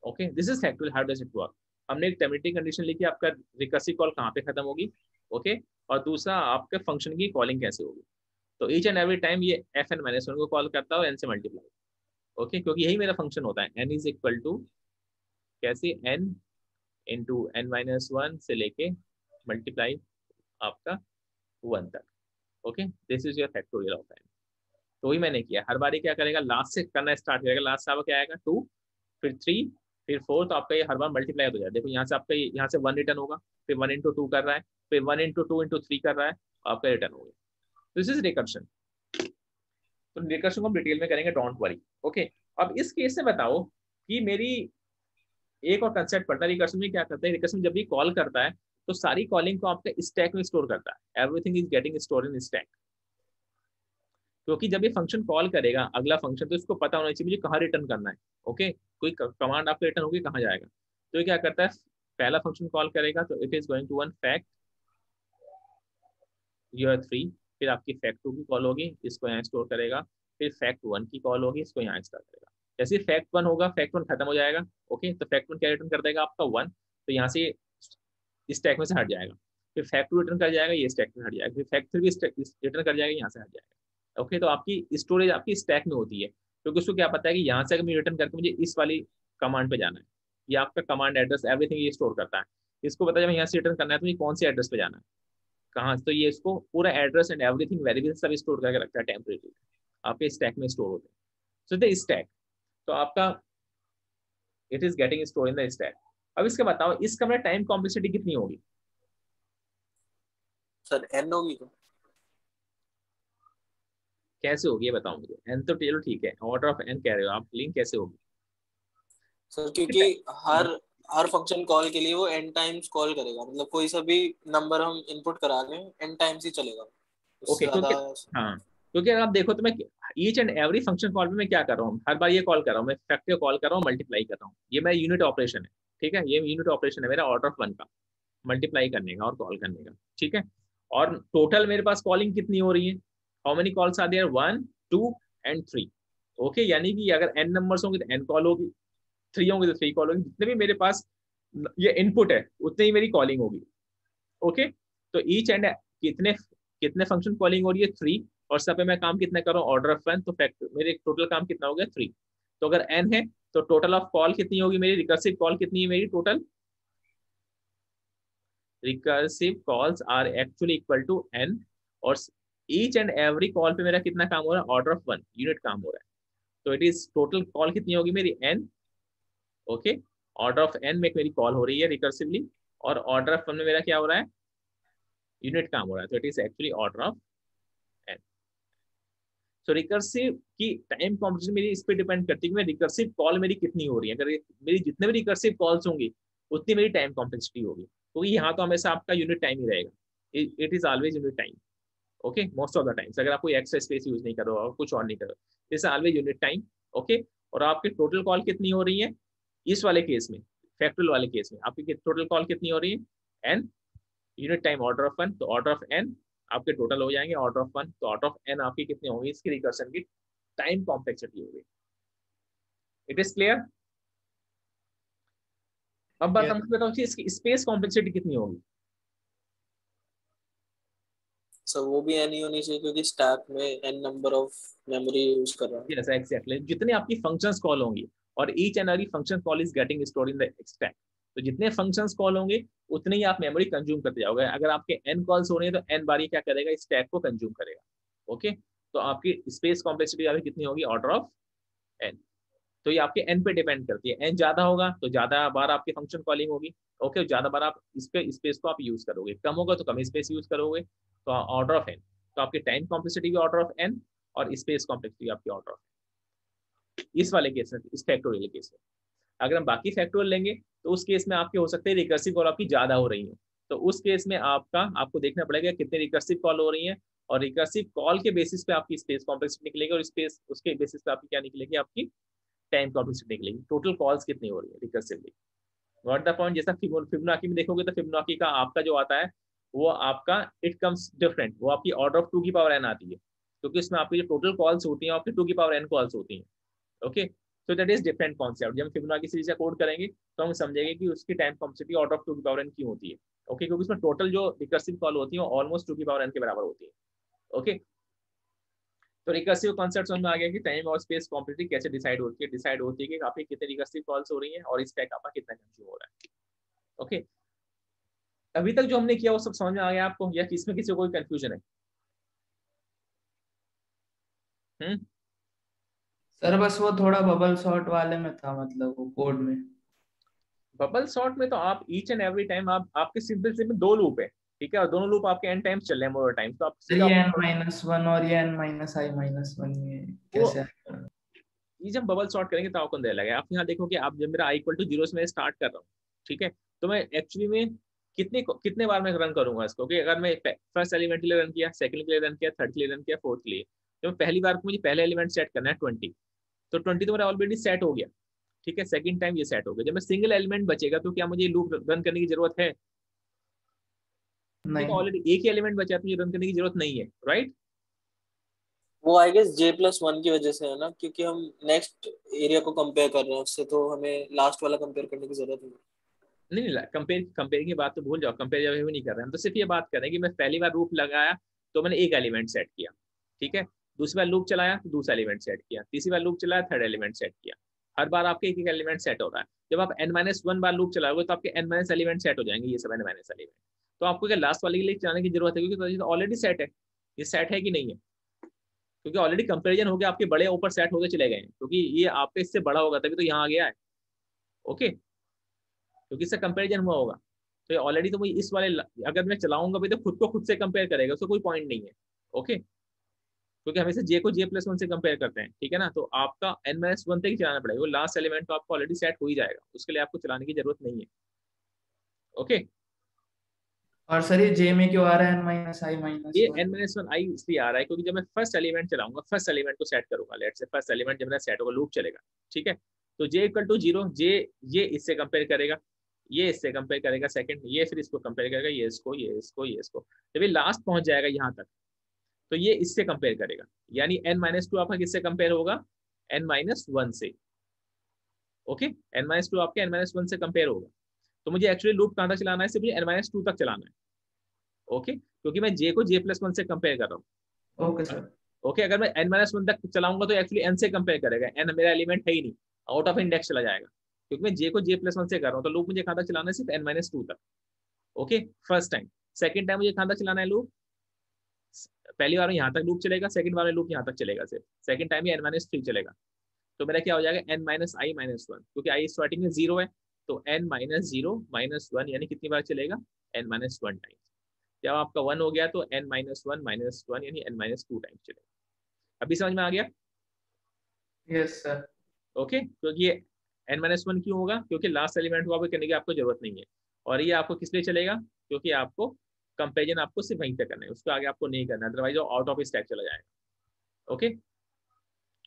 Okay, this is factorial. How does it work. हमने एक टर्मिनेटिंग कंडीशन लिखी, आपका रिकर्सिव कॉल कहाँ पे खत्म होगी. ओके, और दूसरा आपके फंक्शन की कॉलिंग कैसे होगी. तो ईच एंड एवरी टाइम ये fn-1 को कॉल करता है और n से मल्टीप्लाई. ओके, क्योंकि यही मेरा फंक्शन होता है. n इज इक्वल टू कैसे, n इंटू n-1 से लेके मल्टीप्लाई आपका 1 तक. Okay, this is your factorial of n. तो वही मैंने किया. हर बार क्या करेगा, लास्ट से करना स्टार्ट करेगा. लास्ट से आपका क्या आएगा, 2, फिर 3, फिर 4. तो आपका ये हर बार मल्टीप्लाई हो जाएगा. देखो यहाँ से आपका यहाँ से 1 रिटर्न होगा, फिर 1 इंटू 2 कर रहा है, फिर 1 इंटू 2 इंटू 3 कर रहा है, आपका रिटर्न हो गया. This is recursion. तो रिकर्शन को हम डिटेल में करेंगे, डोंट वरी. ओके, अब इस केस में बताओ कि मेरी एक और कंसेप्ट पढ़ता है. रिकर्शन में क्या करता है, रिकर्शन जब भी कॉल करता है तो सारी कॉलिंग को आपके स्टैक में स्टोर करता है. Everything is getting store in stack. क्योंकि जब ये फंक्शन कॉल करेगा अगला फंक्शन, तो इसको पता होना चाहिए मुझे कहाँ रिटर्न करना है. ओके, कोई कमांड आपको रिटर्न होगी कहाँ जाएगा. तो ये क्या करता है, पहला फंक्शन कॉल करेगा, तो it is going to one fact your 3. फिर आपकी फैक्ट 2 की कॉल होगी, इसको यहाँ स्टोर करेगा. फिर फैक्ट 1 की कॉल होगी, इसको यहाँ स्टोर करेगा. जैसे फैक्ट 1 होगा, फैक्ट 1 खत्म हो जाएगा. ओके, तो फैक्ट 1 क्या रिटर्न कर देगा, आपका 1. तो यहाँ से इस स्टैक में से हट जाएगा. फिर फैक्ट 2 रिटर्न कर जाएगा, ये स्टैक में हट जाएगा. फिर फैक्ट 3 भी रिटर्न कर जाएगा, यहाँ से हट जाएगा. ओके, तो आपकी स्टोरेज आपकी स्टैक में होती है, क्योंकि उसको क्या पता है कि यहाँ से अगर मैं रिटर्न करके मुझे इस वाली कमांड पे जाना है, ये आपका कमांड एड्रेस एवरीथिंग ये स्टोर करता है. इसको पता है जब यहाँ से रिटर्न करना है तो ये कौन से एड्रेस पे जाना है, कहाँ. तो ये इसको पूरा एड्रेस एंड एवरीथिंग वेरिएबल सब स्टोर करके रखता है टेम्परेरी, आपके स्टैक में स्टोर होते हैं. सो द स्टैक, तो आपका it is getting store in the stack. अब इसका बताओ, इसका मेरा टाइम कॉम्प्लेक्सिटी कितनी होगी सर, n होगी. तो कैसे होगी ये बताओ मुझे. एन तो चलो ठीक है, ऑर्डर ऑफ एन कह रहे हो आप, लिंक कैसे होगी सर क्योंकि हर हर फंक्शन कॉल के लिए वो n टाइम्स कॉल करेगा. मतलब कोई सा भी नंबर हम इनपुट करा लें, n टाइम्स ही चलेगा. ओके, उससे क्योंकि ज्यादा हाँ, क्योंकि अगर आप देखो तो मैं each and every function call में मैं क्या कर रहा हूँ, हर बार ये कॉल कर रहा हूँ, मैं फैक्टर कॉल कर रहा हूँ, मल्टीप्लाई कर रहा हूँ. ये मेरा यूनिट ऑपरेशन है. ठीक है, ये यूनिट ऑपरेशन है मेरा ऑर्डर ऑफ 1 का, मल्टीप्लाई करने का और कॉल करने का. ठीक है, और टोटल मेरे पास कॉलिंग कितनी हो रही है, how many calls are there, 1 2 and 3. Okay, यानी कि अगर n नंबर्स होंगे तो n कॉल होगी, 3 होंगे तो 3 कॉल होगी. जितने भी मेरे पास ये इनपुट है उतने ही मेरी कॉलिंग होगी. ओके, तो ईच एंड कितने कितने फंक्शन कॉलिंग हो रही है, 3. और सब पे मैं काम कितना कर रहा हूँ, ऑर्डर ऑफ 1. तो फैक्टर मेरे टोटल काम कितना हो गया, 3. तो अगर n है तो टोटल ऑफ कॉल कितनी होगी मेरी, रिकर्सिव कॉल कितनी है मेरी total. Recursive calls are actually equal to n. और ईच एंड एवरी कॉल पे मेरा कितना काम हो रहा है, ऑर्डर ऑफ 1 यूनिट काम हो रहा है. तो इट इज टोटल कॉल कितनी होगी मेरी, n. Okay, order of n में मेरी कॉल हो रही है रिकर्सिवली, और ऑर्डर ऑफ 1 में मेरा क्या हो रहा है, यूनिट काम हो रहा है. तो it is actually order of n. So recursive की टाइम कॉम्प्लेक्सिटी मेरी इस पे डिपेंड करती है कि मैं रिकर्सिव कॉल मेरी कितनी हो रही है. अगर मेरी जितने भी रिकर्सिव कॉल्स होंगी उतनी मेरी टाइम कॉम्प्लेक्सिटी होगी. तो यहाँ तो हमेशा आपका यूनिट टाइम ही रहेगा. It is always unit time. Okay, most of the times अगर आप कोई एक्स्ट्रा स्पेस यूज नहीं करो और कुछ और नहीं करो, it's always unit time. Okay, और आपकी टोटल कॉल कितनी हो रही है इस वाले केस में, फैक्टोरियल वाले केस में आपकी टोटल कॉल कितनी हो रही है, n. Unit time order of 1, तो ऑर्डर ऑफ n आपके टोटल हो जाएंगे ऑर्डर ऑफ 1. तो ऑर्डर ऑफ n आपकी कितनी होगी, इसकी रिकर्शन की टाइम कॉम्प्लेक्सिटी होगी. It is clear. अब बात हम बताओ इसकी स्पेस कॉम्प्लेक्सिटी कितनी होगी. सो वो भी n ही होनी चाहिए क्योंकि स्टैक में n number of memory use कर रहा है। यस एग्जैक्टली, जितने आपकी फंक्शंस कॉल होंगी और each and every function call is getting stored in the stack, तो जितने फंक्शंस कॉल होंगे उतने ही आप मेमोरी कंज्यूम करते जाओगे। अगर आपके n कॉल्स हो रही है तो n बार ये क्या करेगा, स्टैक को कंज्यूम करेगा। ओके, तो आपकी स्पेस कॉम्प्लेक्सिटी अभी कितनी होगी, ऑर्डर ऑफ n। तो ये आपके n पे डिपेंड करती है, n ज्यादा होगा तो ज्यादा बार आपकी फंक्शन कॉलिंग होगी। ओके, ज्यादा बार आप इस पे स्पेस को आप यूज करोगे, कम होगा तो कम स्पेस यूज करोगे, तो ऑर्डर ऑफ n। तो आपकी टाइम कॉम्प्लेक्सिटी भी ऑर्डर ऑफ n और स्पेस कॉम्प्लेक्सिटी आपकी ऑर्डर ऑफ, इस वाले केस में, इस फैक्टोरियल केस में। अगर हम बाकी फैक्टोरियल लेंगे तो उस केस में आपके हो सकते हैं रिकर्सिव कॉल आपकी ज्यादा हो रही है, तो उस केस में आपको देखना पड़ेगा कितने रिकर्सिव कॉल हो रही है, और रिकर्सिव कॉल के बेसिस पे आपकी स्पेस कॉम्प्लेक्सिटी निकलेगी, और स्पेस उसके बेसिस पे आपकी क्या निकलेगी, आपकी टाइम कॉम्प्लेक्सिटी निकलेगी, टोटल कॉल्स कितनी हो रही है रिकर्सिवली। व्हाट द पॉइंट, जैसा फिबोनाची में देखोगे तो फिबोनाची का आपका जो आता है वो आपका इट कम्स डिफरेंट, वो आपकी ऑर्डर ऑफ 2 की पावर n आती है, क्योंकि इसमें आपकी जो टोटल कॉल्स होती हैं आपकी 2 की पावर n कॉल्स होती हैं। Okay, so that is different concept. जब हम फिबोनाची सीरीज का कोड करेंगे तो हम समझेंगे कि उसकी टाइम कॉम्प्लेक्सिटी ऑर्डर ऑफ 2 की पावर n क्यों होती है। ओके, क्योंकि उसमें टोटल जो रिकर्सिव कॉल होती है ऑलमोस्ट 2 की पावर n के बराबर होती है। ओके, तो रिकर्सिव कॉन्सेप्ट समझ में आ गया कि टाइम और स्पेस कॉम्प्लेक्सिटी कैसे डिसाइड होती है कि आपकी कितने रिकर्सिव कॉल्स हो रही हैं और स्टैक आपका कितना कंज्यूम हो रहा है। ओके, अभी तक जो हमने किया वो सब समझ में आ गया आपको, या इसमें किसी को कोई कंफ्यूजन है? सर बस वो थोड़ा बबल शॉट वाले में था, मतलब वो कोड में। बबल शॉट में तो आप ईच एंड एवरी टाइम आपके सिंपल सिंपल 2 लूप है, ठीक है, और दोनों लूप आपके n टाइम्स चल रहे हैं, मोर टाइम्स, तो आप सर सीधा ये n-1 और ये n-i-1 ये वो कैसे आएगा? ये जब बबल शॉर्ट करेंगे तो आपको अंदर लगेगा। आप यहाँ देखो कि आप जब मेरा i इक्वल टू 0 से मैं स्टार्ट कर रहा हूँ, ठीक है, तो मैं एक्चुअली में कितने बार मैं रन करूंगा इसको, कि अगर मैं फर्स्ट एलिमेंट के लिए रन किया, सेकंड के लिए रन किया, थर्ड के लिए रन किया, फोर्थ के लिए, तो पहली बार को मुझे पहले एलिमेंट सेट करना है 20, तो 20 तो मेरा ऑलरेडी सेट हो गया, ठीक है, सेकंड टाइम ये सेट हो गया। जब मैं सिंगल एलिमेंट बचेगा तो क्या मुझे लूप रन करने की जरूरत है? नहीं। ऑलरेडी एक ही एलिमेंट बचा है तो मुझे रन करने की जरूरत नहीं है, राइट? वो आई गेस j+1 की वजह से है ना, क्योंकि हम नेक्स्ट एरिया को कंपेयर कर रहे हैं उससे, तो हमें लास्ट वाला कंपेयर करने की जरूरत नहीं। नहीं, कंपेयर की बात तो भूल जाओ, कंपेयर जब भी नहीं कर रहे हैं हम, तो सिर्फ ये बात कर रहे हैं कि मैं पहली बार लूप लगाया तो मैंने एक एलिमेंट सेट किया, ठीक है, दूसरी बार लूप चलाया तो दूसरा एलिमेंट सेट किया, तीसरी बार लूप चलाया थर्ड एलिमेंट सेट किया, हर बार आपके एक एक एलिमेंट सेट हो रहा है। जब आप n-1 बार लूप चलाओगे तो आपके n- एलिमेंट सेट हो जाएंगे, ये सब n- एलिमेंट, तो आपको क्या लास्ट वाले के लिए चलाने की जरूरत है, क्योंकि ऑलरेडी सेट है, ये सेट है कि नहीं है, क्योंकि ऑलरेडी कंपेरिजन हो गया, आपके बड़े ऊपर सेट होकर चले गए हैं, क्योंकि ये आपके इससे बड़ा होगा तभी तो यहाँ आ गया है। ओके, क्योंकि इससे कंपेरिजन हुआ होगा, तो ये ऑलरेडी तो मुझे इस वाले अगर मैं चलाऊंगा भी तो खुद को खुद से कंपेयर करेगा, उसका कोई पॉइंट नहीं है। ओके, क्योंकि हमेशा जे को j+1 से कंपेयर करते हैं, ठीक है ना, तो आपका n-1 तक ही चलाना पड़ेगा, वो लास्ट एलिमेंट तो आपको ऑलरेडी सेट हो ही जाएगा, उसके लिए आपको चलाने की जरूरत नहीं है। ओके, और सर ये जे में क्यों आ रहा है ये n-i-1? n-1 i इसलिए आ रहा है क्योंकि जब मैं फर्स्ट एलिमेंट चलाऊंगा, फर्स्ट एलिमेंट को सेट करूंगा, लेट से फर्स्ट एलिमेंट जब मेरा सेट होगा, लूप चलेगा, ठीक है, तो j इक्वल टू 0, ये इससे कंपेयर करेगा, ये इससे कंपेयर करेगा सेकंड, ये फिर इसको कंपेयर करेगा, ये इसको, ये इसको, ये इसको, जब ये लास्ट पहुंच जाएगा यहाँ तक तो ये इससे कंपेयर करेगा, यानी n-2 आपका किससे कंपेयर होगा, n-1 से। ओके, n-2 आपके n-1 से कंपेयर होगा, तो मुझे एक्चुअली लूप कहाँ तक चलाना है, सिर्फ n-2 तक चलाना है। ओके, क्योंकि मैं j को j+1 से कंपेयर कर रहा हूँ। Okay sir. ओके, अगर मैं n-1 तक चलाऊंगा तो एक्चुअली n से कंपेयर करेगा, n मेरा एलिमेंट है ही नहीं, आउट ऑफ इंडेक्स चला जाएगा, क्योंकि मैं j को j+1 से कर रहा हूँ, तो लूप मुझे कहाँ तक चलाना है, सिर्फ n-2 तक। Okay, first time. Second time मुझे कहाँ तक चलाना है लूप, पहली बार में यहाँ तक लूप चलेगा, सेकंड बार में लूप यहाँ तक चलेगा, सिर्फ सेकंड टाइम ये n-3 चलेगा, तो मेरा क्या हो जाएगा n-i-1, क्योंकि i स्टार्टिंग में 0 है, तो n-0 -1 यानी कितनी बार चलेगा, n-1 टाइम्स। जब आपका 1 हो गया तो n-1 यानी n-2 टाइम्स चलेगा। अभी समझ में आ गया? Yes sir. ओके, क्योंकि ये n-1 क्यों होगा, क्योंकि लास्ट एलिमेंट को आपको करने की आपको जरूरत नहीं है, और ये आपको किस लिए चलेगा, क्योंकि आपको कंपेरिजन आपको सिर्फ वहीं तक करना है, उसको आगे आपको नहीं करना, अदरवाइज वो आउट ऑफ स्टैक चला जाएगा। ओके,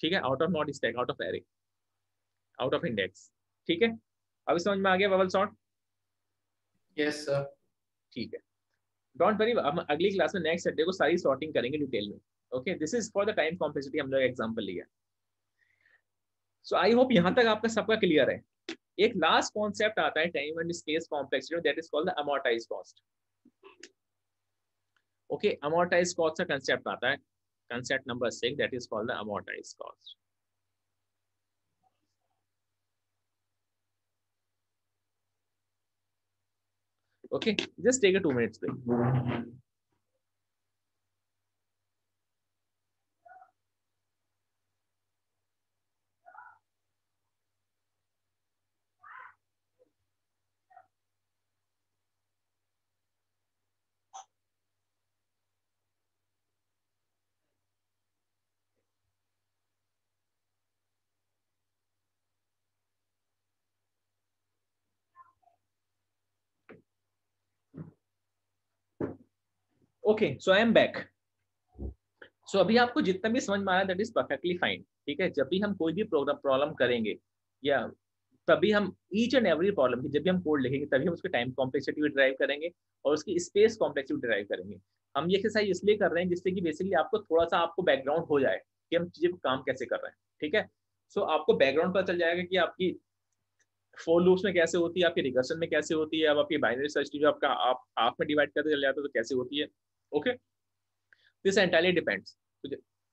ठीक है, out of not stack, out of array, out of index, ठीक है, अभी समझ में आ गया बबल सॉर्ट? Yes sir. ठीक है, डोंट वरी, हम अगली क्लास में नेक्स्ट संडे को सारी सॉर्टिंग करेंगे डिटेल में। Okay, this is for the time complexity, हम लोग एग्जांपल लिया। सो आई होप यहां तक आपका सबका क्लियर है। एक लास्ट कॉन्सेप्ट आता है time and space complexity, that is called the amortised cost. Okay, amortise cost का कंसेप्ट आता है, concept number 6, that is called the amortize cost. Okay, just take a 2 minutes break. Okay, so I am back. सो अभी आपको जितना भी समझ में आ रहा है दैट इज परफेक्टली फाइन. ठीक है, जब भी हम कोई भी प्रोग्राम प्रॉब्लम करेंगे या तभी हम ईच एंड एवरी प्रॉब्लम की जब भी हम कोड लिखेंगे तभी हम उसके टाइम कॉम्प्लेक्सिटी भी ड्राइव करेंगे और उसकी स्पेस कॉम्प्लेक्सिटी ड्राइव करेंगे. हम ये एक्सरसाइज इसलिए कर रहे हैं जिससे कि बेसिकली आपको थोड़ा सा आपको बैकग्राउंड हो जाए कि हम चीजें काम कैसे कर रहे हैं. ठीक है, सो आपको बैकग्राउंड पता चल जाएगा कि आपकी फोर लूप्स में कैसे होती है, आपकी रिकर्शन में कैसे होती है, अब आपकी बाइनरी सर्च जो आपका आप हाफ में डिवाइड करते चल जाते हो तो कैसे होती है. Okay, this entirely depends.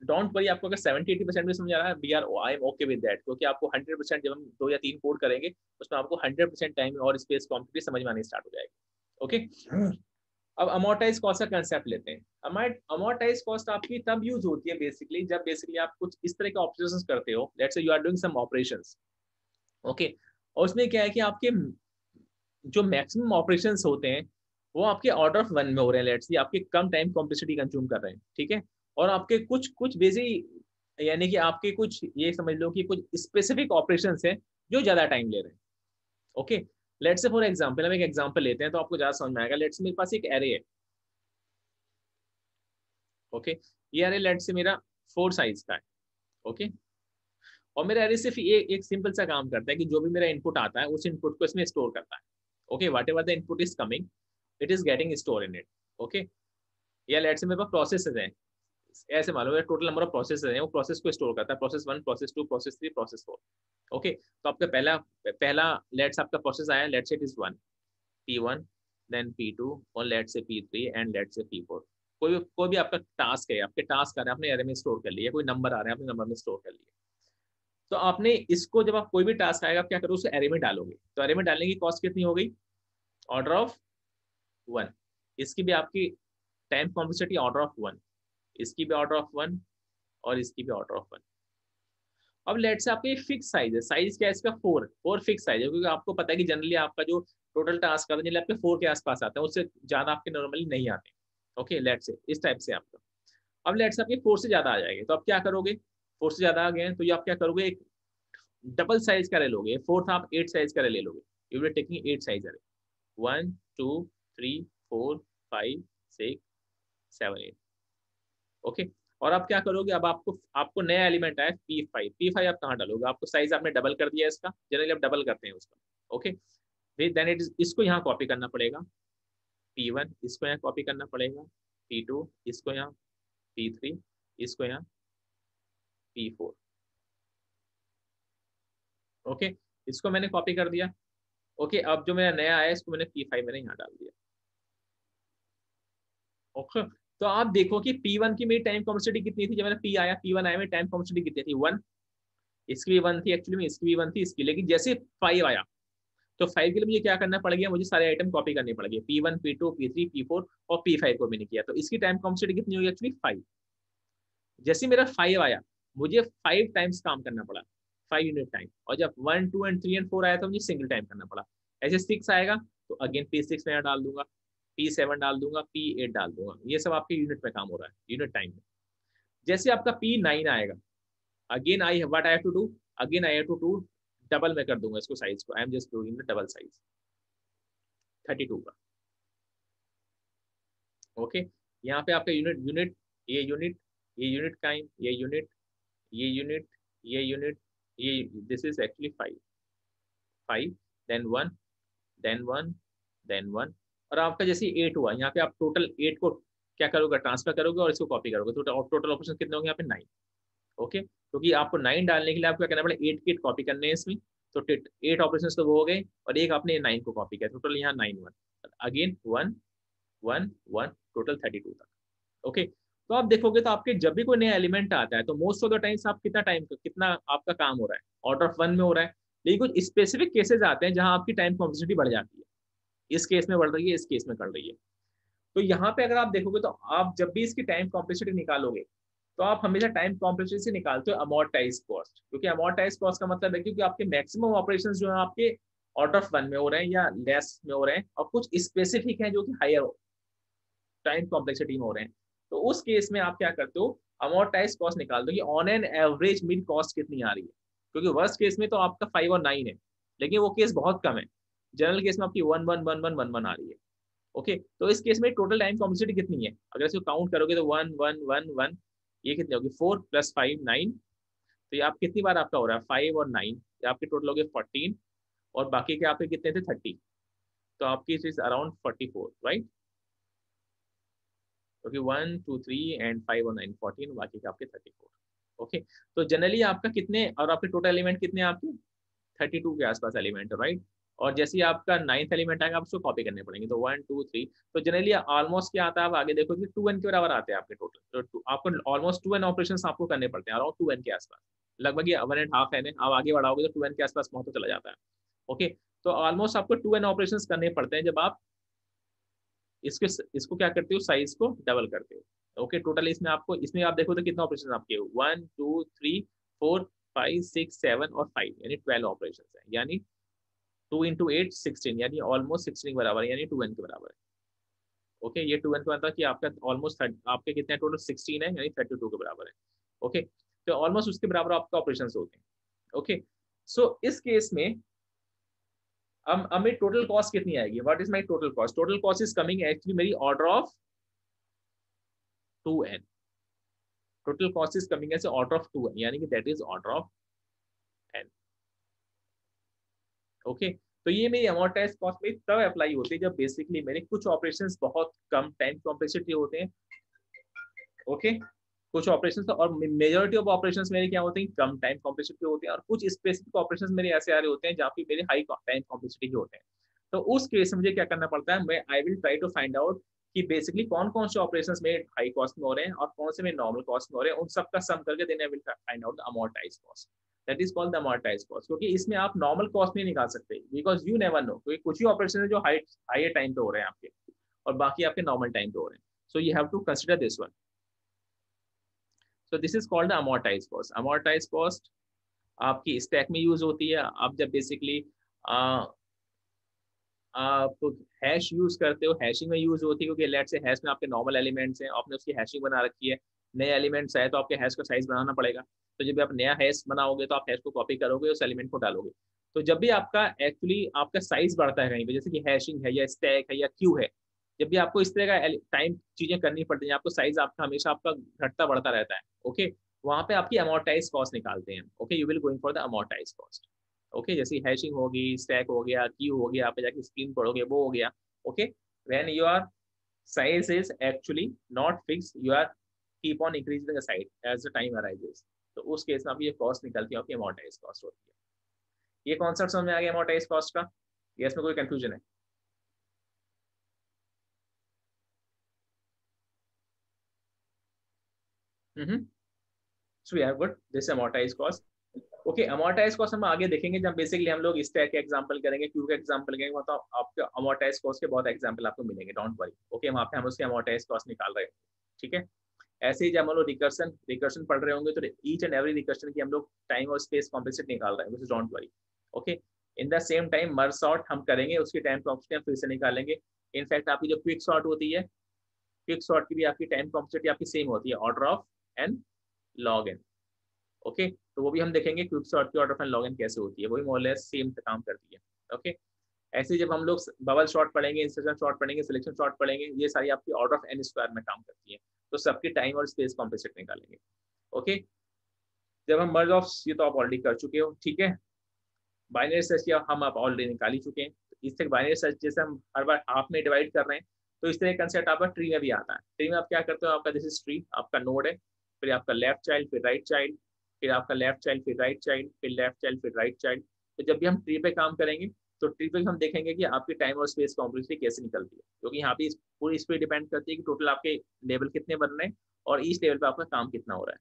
Don't worry, आपको अगर 70-80% भी समझ आ रहा है, we are I am okay with that, क्योंकि आपको 100% जब हम 2 या 3 कोड करेंगे उसमें आपको 100% टाइम और स्पेस कॉम्प्लीटली समझ में आनी स्टार्ट हो जाएगी. ओके, अब अमोर्टाइज कॉस्ट का कंसेप्ट लेते हैं. अमोर्टाइज कॉस्ट आपकी तब यूज होती है बेसिकली जब बेसिकली आप कुछ इस तरह के ऑपरेशंस करते हो. Let's say you are doing some operations. Okay, और उसमें क्या है कि आपके जो मैक्सिमम ऑपरेशंस होते हैं वो आपके ऑर्डर ऑफ 1 में हो रहे हैं. लेट्स से आपके कम टाइम कॉम्प्लेक्सिटी कंज्यूम कर रहे हैं. ठीक है, और आपके कुछ कुछ बेसिक यानी कि आपके कुछ ये समझ लो कि कुछ स्पेसिफिक ऑपरेशंस हैं जो ज्यादा टाइम ले रहे हैं. Okay, let's say for example हम एक एग्जांपल लेते हैं तो आपको ज्यादा समझ में आएगा. लेट्स से मेरे पास एक एरे है. ओके, ये एरे लेट्स से मेरा 4 साइज का है. ओके, और मेरा एरे सिर्फ ये एक सिंपल सा काम करता है कि जो भी मेरा इनपुट आता है उस इनपुट को इसमें स्टोर करता है. Okay, what ever the input is coming it is getting store in it. Okay, या लेट्स से मेरे पास प्रोसेसेस हैं, ऐसे मालूम है टोटल नंबर ऑफ प्रोसेस हैं, वो प्रोसेस को स्टोर करता है. Process 1, process 2, process 3, process 4. Okay, तो आपका पहला लेट्स आपका प्रोसेस आया, let's it is 1 P1, then P2 और let's say P3 and let's say P4. कोई भी आपका टास्क है, आपके टास्क आ रहे हैं आपने एरे में स्टोर कर लिया, कोई नंबर आ रहे हैं आपने नंबर में स्टोर कर लिया. तो आपने इसको जब आप कोई भी टास्क आएगा आप क्या करोगे, उसको एरे में डालोगे. तो एरे में डालने की कॉस्ट कितनी हो गई, ऑर्डर ऑफ 1. इसकी भी आपकी टाइम कॉम्प्लेक्सिटी ऑर्डर ऑफ 1, इसकी भी ऑर्डर ऑफ 1 और इसकी भी ऑर्डर ऑफ 1. अब लेट्स से आपका ये फिक्स साइज है. साइज क्या है इसका, 4 फिक्स साइज है, क्योंकि आपको पता है कि जनरली आपका जो टोटल टास्क आता है आपके 4 के आसपास आता है, उससे ज्यादा आपके नॉर्मली नहीं आते. ओके, लेट्स से इस टाइप से आपका. अब लेट्स आपके 4 से ज्यादा आ जाएंगे तो आप क्या करोगे, 4 से ज्यादा आ गए तो ये आप क्या करोगे, एक डबल साइज का रे लोगे. 4 था आप 8 साइज का रे ले लोगे. यू विल टेकिंग 8 साइज अरे, 1 2 3 4 5 6 7 8. ओके, और आप क्या करोगे, अब आपको नया एलिमेंट आया P5 आप कहाँ डालोगे, आपको साइज आपने डबल कर दिया इसका, जनरली आप डबल करते हैं उसका. ओके, देन इट इज इसको यहाँ कॉपी करना पड़ेगा. P1 इसको यहाँ कॉपी करना पड़ेगा, P2 इसको यहाँ, P3 इसको यहाँ, P4. ओके, इसको मैंने कॉपी कर दिया. ओके, अब जो मेरा नया आया इसको मैंने P5 मैंने यहाँ डाल दिया. ओके, तो आप देखो कि P1 की मेरी टाइम कॉम्प्लेक्सिटी कितनी थी, जब मेरा P1 आया मेरी टाइम कॉम्प्लेक्सिटी कितनी थी, 1. इसकी भी 1 थी एक्चुअली में, इसकी भी 1 थी इसकी, लेकिन जैसे 5 आया तो 5 के लिए मुझे क्या करना पड़ गया, मुझे सारे आइटम कॉपी करने पड़ गए, P1 P2 P3 P4 और P5 को मैंने किया. तो इसकी टाइम कॉम्प्लेक्सिटी कितनी होगी एक्चुअली 5. जैसे मेरा 5 आया मुझे 5 टाइम्स काम करना पड़ा, 5 यूनिट टाइम. और जब 1 2 एंड 3 एंड 4 आया तो मुझे सिंगल टाइम करना पड़ा. ऐसे 6 आएगा तो अगेन P6 में डाल दूंगा, P7 डाल दूंगा, P8 डाल दूंगा. ये सब आपके यूनिट में काम हो रहा है, यूनिट टाइम में. जैसे आपका P9 आएगा again I what I have to do, again I have to do double में कर दूंगा इसको साइज को. I am just doing the double size 32 का. ओके, यहाँ पे आपका यूनिट ये यूनिट ये यूनिट टाइम ये यूनिट ये यूनिट ये यूनिट ये, this is actually 5 then 1 then 1 then 1. और आपका जैसे 8 हुआ यहाँ पे आप टोटल 8 को क्या करोगे, ट्रांसफर करोगे और इसको कॉपी करोगे. तो टोटल ऑपरेशन कितने होंगे यहाँ पे 9. ओके, क्योंकि आपको 9 डालने के लिए आपको क्या करना पड़ेगा, 8 कॉपी करने हैं इसमें. तो 8 ऑपरेशन तो वो हो गए और एक आपने 9 को कॉपी किया, टोटल यहाँ 9 1 अगेन 1 1 1 टोटल 32 तक. ओके, तो आप देखोगे तो आपके जब भी कोई नया एलिमेंट आता है तो मोस्ट ऑफ द टाइम्स आप कितना आपका काम हो रहा है, ऑर्डर ऑफ 1 में हो रहा है। लेकिन कुछ स्पेसिफिक केसेस आते हैं जहां आपकी टाइम कॉम्प्लेक्सिटी बढ़ जाती है, इस केस में बढ़ रही है, इस केस में बढ़ रही है। तो यहाँ पे अगर आप देखोगे तो आप जब भी इसकी टाइम कॉम्प्लेक्सिटी निकालोगे तो आप हमेशा टाइम कॉम्प्लेक्सिटी से निकालते हो अमोर्टाइज कॉस्ट, क्योंकि अमोर्टाइज कॉस्ट का मतलब है क्योंकि आपके मैक्सिमम ऑपरेशंस जो है आपके ऑर्डर ऑफ 1 में हो रहे हैं या लेस में हो रहे हैं, और कुछ स्पेसिफिक हैं जो कि हायर टाइम कॉम्प्लेक्सिटी में हो रहे हैं। तो उस केस में आप क्या करते हो, अमोर्टाइज कॉस्ट निकाल दो कि on an average mid cost कितनी आ रही है, क्योंकि वर्स्ट केस में तो आपका 5 और 9 है, लेकिन वो केस बहुत कम है। जनरल केस में आपकी 1 1 1 1 1 1 आ रही है। ओके, तो इस केस में टोटल टाइम कॉम्प्लेक्सिटी कितनी है, अगर इसको काउंट करोगे तो 1 1 1 1, ये कितनी होगी 4 + 5 9, तो ये आप कितनी बार आपका हो रहा है 5 और 9, ये आपके टोटल हो गए 14, और बाकी के आपके कितने थे 30, तो आपकी इज अराउंड 44, राइट। क्योंकि 1 2 3 एंड 5 और 9 14, बाकी के आपके 34। ओके, तो जनरली आपका कितने, और आपके टोटल एलिमेंट कितने आपके 32 के आसपास एलिमेंट है, राइट। और जैसे ही आपका 9th एलिमेंट आएगा आप उसको कॉपी करने पड़ेंगे, तो 1 2 3, तो जनरली ऑलमोस्ट क्या आता है, आप आगे देखो कि 2n के बराबर आते हैं आपके टोटल, तो आपको ऑलमोस्ट 2n ऑपरेशंस आपको करने पड़ते हैं, अराउंड 2n के आसपास, लगभग ये 1.5 n है, आप आगे बढ़ाओगे तो 2n के आसपास पहुंच चला जाता है। ओके, तो ऑलमोस्ट आपको 2n ऑपरेशंस करने पड़ते हैं जब आप इसको क्या करते हो, साइज को डबल करते हो। ओके, टोटल इसमें आप देखो तो कितना ऑपरेशन आपके 1 2 3 4 5 6 7 और 5, यानी 12 ऑपरेशन है, यानी 2 × 8 16, यानी ऑलमोस्ट 16 के बराबर है, यानी 2n के बराबर है। ओके, ये 2n का मतलब कि आपका ऑलमोस्ट आपके कितने टोटल 16 है, यानी 32 के बराबर है। ओके, तो ऑलमोस्ट उसके बराबर आपका ऑपरेशन होते हैं। ओके, सो इस केस में अब मेरी टोटल कॉस्ट कितनी आएगी, what is my total cost, total cost is coming actually मेरी order of 2n, total cost is coming as order of 2n, यानी कि that is order of n। Okay, तो ये मेरी अमोर्टाइज कॉस्ट में तब अप्लाई होती है जब बेसिकली मेरे कुछ ऑपरेशंस बहुत कम टाइम कॉम्प्लेक्सिटी होते हैं। ओके, कुछ ऑपरेशंस और मेजॉरिटी ऑफ ऑपरेशंस मेरे क्या होते हैं, कम टाइम कॉम्प्लेक्सिटी होते हैं, और कुछ स्पेसिफिक ऑपरेशंस मेरे ऐसे आ रहे होते हैं जहाँ पे मेरे हाई टाइम कॉम्प्लेक्सिटी के होते हैं। तो उस केस में मुझे क्या करना पड़ता है, मैं I will try to find out कि बेसिकली कौन कौन से ऑपरेशंस में हाई कॉस्ट में हो रहे हैं और कौन से में नॉर्मल कॉस्ट में हो रहे हैं, उन सबका सम करके then I will find out the amortize cost, that is called the amortize cost. क्योंकि इसमें आप नॉर्मल कॉस्ट नहीं निकाल सकते, बिकॉज यू नेवर नो, क्योंकि कुछ ही ऑपरेशन है जो हाई टाइम पे हो रहे हैं आपके, और बाकी आपके नॉर्मल टाइम पे हो रहे हैं। So you have to consider this one. So this is called the amortized cost. Amortized cost आपकी स्टैक में यूज होती है। आप जब बेसिकली आप हैश यूज करते हो, हैशिंग में यूज होती है, क्योंकि लेट से हैश में आपके नॉर्मल एलिमेंट्स हैं, आपने उसकी हैशिंग बना रखी है, नए एलिमेंट्स आए तो आपके हैश का साइज बनाना पड़ेगा। तो जब आप नया हैश बनाओगे तो आप हैश को कॉपी करोगे, उस एलिमेंट को डालोगे। तो जब भी आपका एक्चुअली आपका साइज बढ़ता है कहीं पे, जैसे कि हैशिंग है या स्टैक है या क्यू है, जब भी आपको इस तरह का टाइम चीजें करनी पड़ती हैं, आपको साइज आपका हमेशा आपका घटता बढ़ता रहता है। ओके, वहां पे आपकी अमोर्टाइज कॉस्ट निकालते हैं। Okay, you will going for the amortize cost. Okay, जैसे हैशिंग होगी, स्टैक हो गया, क्यू हो गया, आप जाके स्क्रीन पढ़ोगे वो हो गया। Okay, when your size is actually not fixed, you are keep on increasing the size as the time arises, तो उस केस में आपकी ये कॉस्ट निकलती है, आपकी अमोर्टाइज कॉस्ट होती है। ये कॉन्सेप्ट समझ में आ गया अमोर्टाइज कॉस्ट का, या इसमें कोई कंफ्यूजन है? So we have good this amortise cost. Okay, amortise cost हम आगे देखेंगे जब बेसिकली हम लोग स्टैक के एग्जांपल करेंगे, क्यू के एग्जांपल करेंगे, मतलब आपको अमोर्टाइज कॉस्ट के बहुत एग्जांपल आपको मिलेंगे, डोंट वरी। ओके, वहां पे हम उसके अमोर्टाइज कॉस्ट निकाल रहे हैं, ठीक है। ऐसे ही जब हम लोग रिकर्शन पढ़ रहे होंगे तो ईच एंड एवरी रिकर्शन की हम लोग टाइम और स्पेस कॉम्प्लेक्सिटी निकाल रहे हैं, don't worry. Okay, in the same time merge sort हम करेंगे, उसकी टाइम कॉम्प्लेक्सिटी हम फिर से निकालेंगे। इनफैक्ट आपकी जो क्विक सॉर्ट होती है, क्विक सॉर्ट की भी आपकी टाइम कॉम्प्लेक्सिटी आपकी सेम होती है, order of n log n. Okay, तो वो भी हम देखेंगे क्विक सॉर्ट की order of n log n कैसे होती है, वही मोर लेस सेम काम करती है। ओके, ऐसे जब हम लोग बबल शॉर्ट पढ़ेंगे, इंसर्शन शॉर्ट पढ़ेंगे, सिलेक्शन शॉर्ट पढ़ेंगे, ये सारी आपकी ऑर्डर ऑफ एन स्क्वायर में काम करती है, तो सबकी टाइम और स्पेस कॉम्प्लेक्सिटी निकालेंगे। ओके, जब हम मर्ज ऑफ, ये तो आप ऑलरेडी कर चुके हो, ठीक है। बाइनरी सर्च या हम आप ऑलरेडी निकाल ही चुके हैं। इस तरह बाइनरी सर्च जैसे हम हर बार हाफ में डिवाइड कर रहे हैं, तो इस तरह कंसेप्ट आपका ट्री में भी आता है। ट्री में आप क्या करते हो, आपका दिस इज ट्री, आपका नोड है, फिर आपका लेफ्ट चाइल्ड, फिर राइट चाइल्ड, फिर आपका लेफ्ट चाइल्ड, फिर राइट चाइल्ड, फिर लेफ्ट चाइल्ड, फिर राइट चाइल्ड। तो जब भी हम ट्री पे काम करेंगे तो ट्री पे हम देखेंगे कि आपकी टाइम और स्पेस कॉम्प्लेक्सिटी कैसे निकलती है, क्योंकि यहाँ पे पूरी इस पर डिपेंड करती है कि टोटल आपके लेवल कितने बन रहे हैं और ईच लेवल पे आपका काम कितना हो रहा है।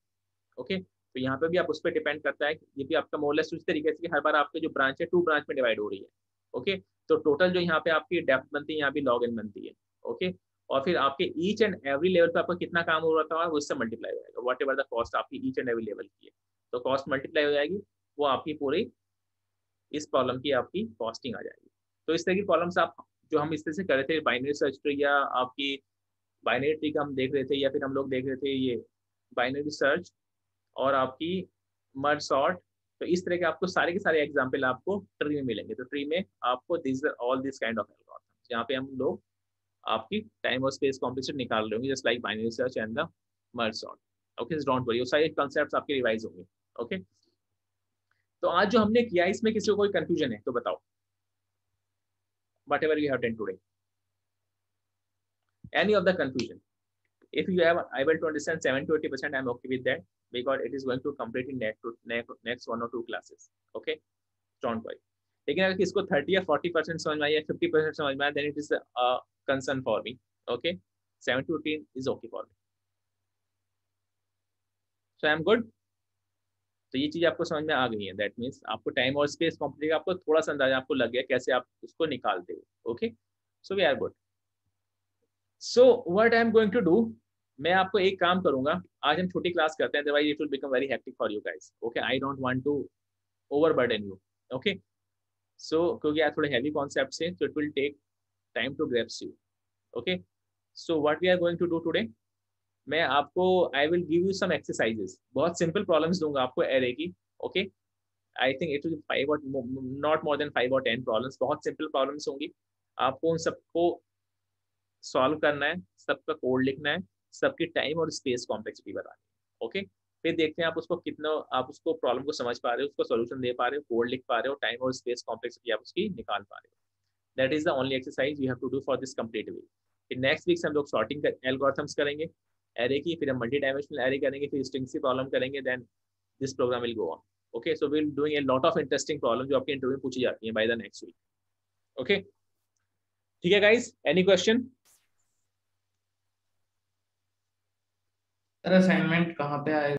ओके, तो यहाँ पे भी आप उस पर डिपेंड करता है, ये भी आपका मोरलेस उस तरीके से कि हर बार आपके जो ब्रांच है 2 ब्रांच में डिवाइड हो रही है। ओके, तो टोटल जो यहाँ पे आपकी डेप्थ बनती है, यहाँ भी लॉग एन बनती है। ओके, और फिर आपके ईच एंड एवरी लेवल पे आपका कितना काम हो रहा था वो इससे मल्टीप्लाई हो जाएगा, वॉट एवर द कॉस्ट आपकी ईच एंड एवरी लेवल की है, तो कॉस्ट मल्टीप्लाई हो जाएगी, वो आपकी पूरी इस प्रॉब्लम की आपकी कॉस्टिंग आ जाएगी। तो इस तरह की प्रॉब्लम्स आप जो हम इस तरह से कर रहे थे, बाइनरी सर्च ट्री या आपकी बाइनरी ट्री का हम देख रहे थे, या फिर हम लोग देख रहे थे ये बाइनरी सर्च और आपकी मर्ज सॉर्ट, तो इस तरह के आपको सारे के सारे एग्जाम्पल आपको ट्री में मिलेंगे। तो ट्री में आपको this all this kind of algorithms, जहाँ पे हम लोग आपकी टाइम और स्पेस कॉम्प्लेक्सिटी निकाल रहे होंगे, just like binary search and the merge sort. Okay, don't worry, वो सारे कॉन्सेप्ट्स आपके रिवाइज होंगे। ओके, तो आज जो हमने किया इसमें किसी को कोई कंफ्यूजन है तो बताओ, whatever you have done today, any of the confusion? If you have able to understand 70 to 80%, I'm okay with that, because it is going to complete in next 1 or 2 classes. Okay, don't worry. लेकिन अगर किसको 30 या 40% समझ में आया या 50% समझ में आया, then it is a concern for me. Okay, 7 to 18 is okay for me. So I'm good. तो ये चीज आपको समझ में आ गई है, दैट मीन्स आपको टाइम और स्पेस कॉम्प्लेक्सिटी का आपको थोड़ा सा अंदाजा आपको लग गया कैसे आप उसको निकालते हो। Okay, so we are good. So what I am going to do, मैं आपको एक काम करूंगा, आज हम छोटी क्लास करते हैं, otherwise it will become very hectic for you guys. Okay, I don't want to overburden you. Okay, so क्योंकि यार थोड़े हैवी कॉन्सेप्ट्स हैं, तो it will take time to grasp you. Okay, so what we are going to do today, मैं आपको I will give you some exercises, बहुत सिंपल प्रॉब्लम्स दूंगा आपको एरे की। Okay, I think it will 5 और नॉट मोर देन 5 और 10 प्रॉब्लम्स, बहुत सिंपल प्रॉब्लम्स होंगी। आपको उन सबको सॉल्व करना है, सबका कोड लिखना है, सबकी टाइम और स्पेस कॉम्प्लेक्सिटी बतानी है। ओके, फिर देखते हैं आप उसको कितना, आप उसको प्रॉब्लम को समझ पा रहे हो, उसको सॉल्यूशन दे पा रहे हो, कोड लिख पा रहे हो, टाइम और स्पेस कॉम्प्लेक्सिटी आप उसकी निकाल पा रहे हो। That is the only exercise you have to do for this complete week. फिर नेक्स्ट वीक से हम लोग सॉर्टिंग एल्गोरिथम्स करेंगे एरे की, फिर हम मल्टी डायमेंशनल एरे करेंगे, फिर स्ट्रिंग्स की प्रॉब्लम करेंगे, then this program will go on. Okay, so we will doing a lot of interesting problem जो आपके इंटरव्यू में पूछी जाती है by the next week. Okay, ठीक है guys, any question? Sir assignment कहाँ पे आएगा?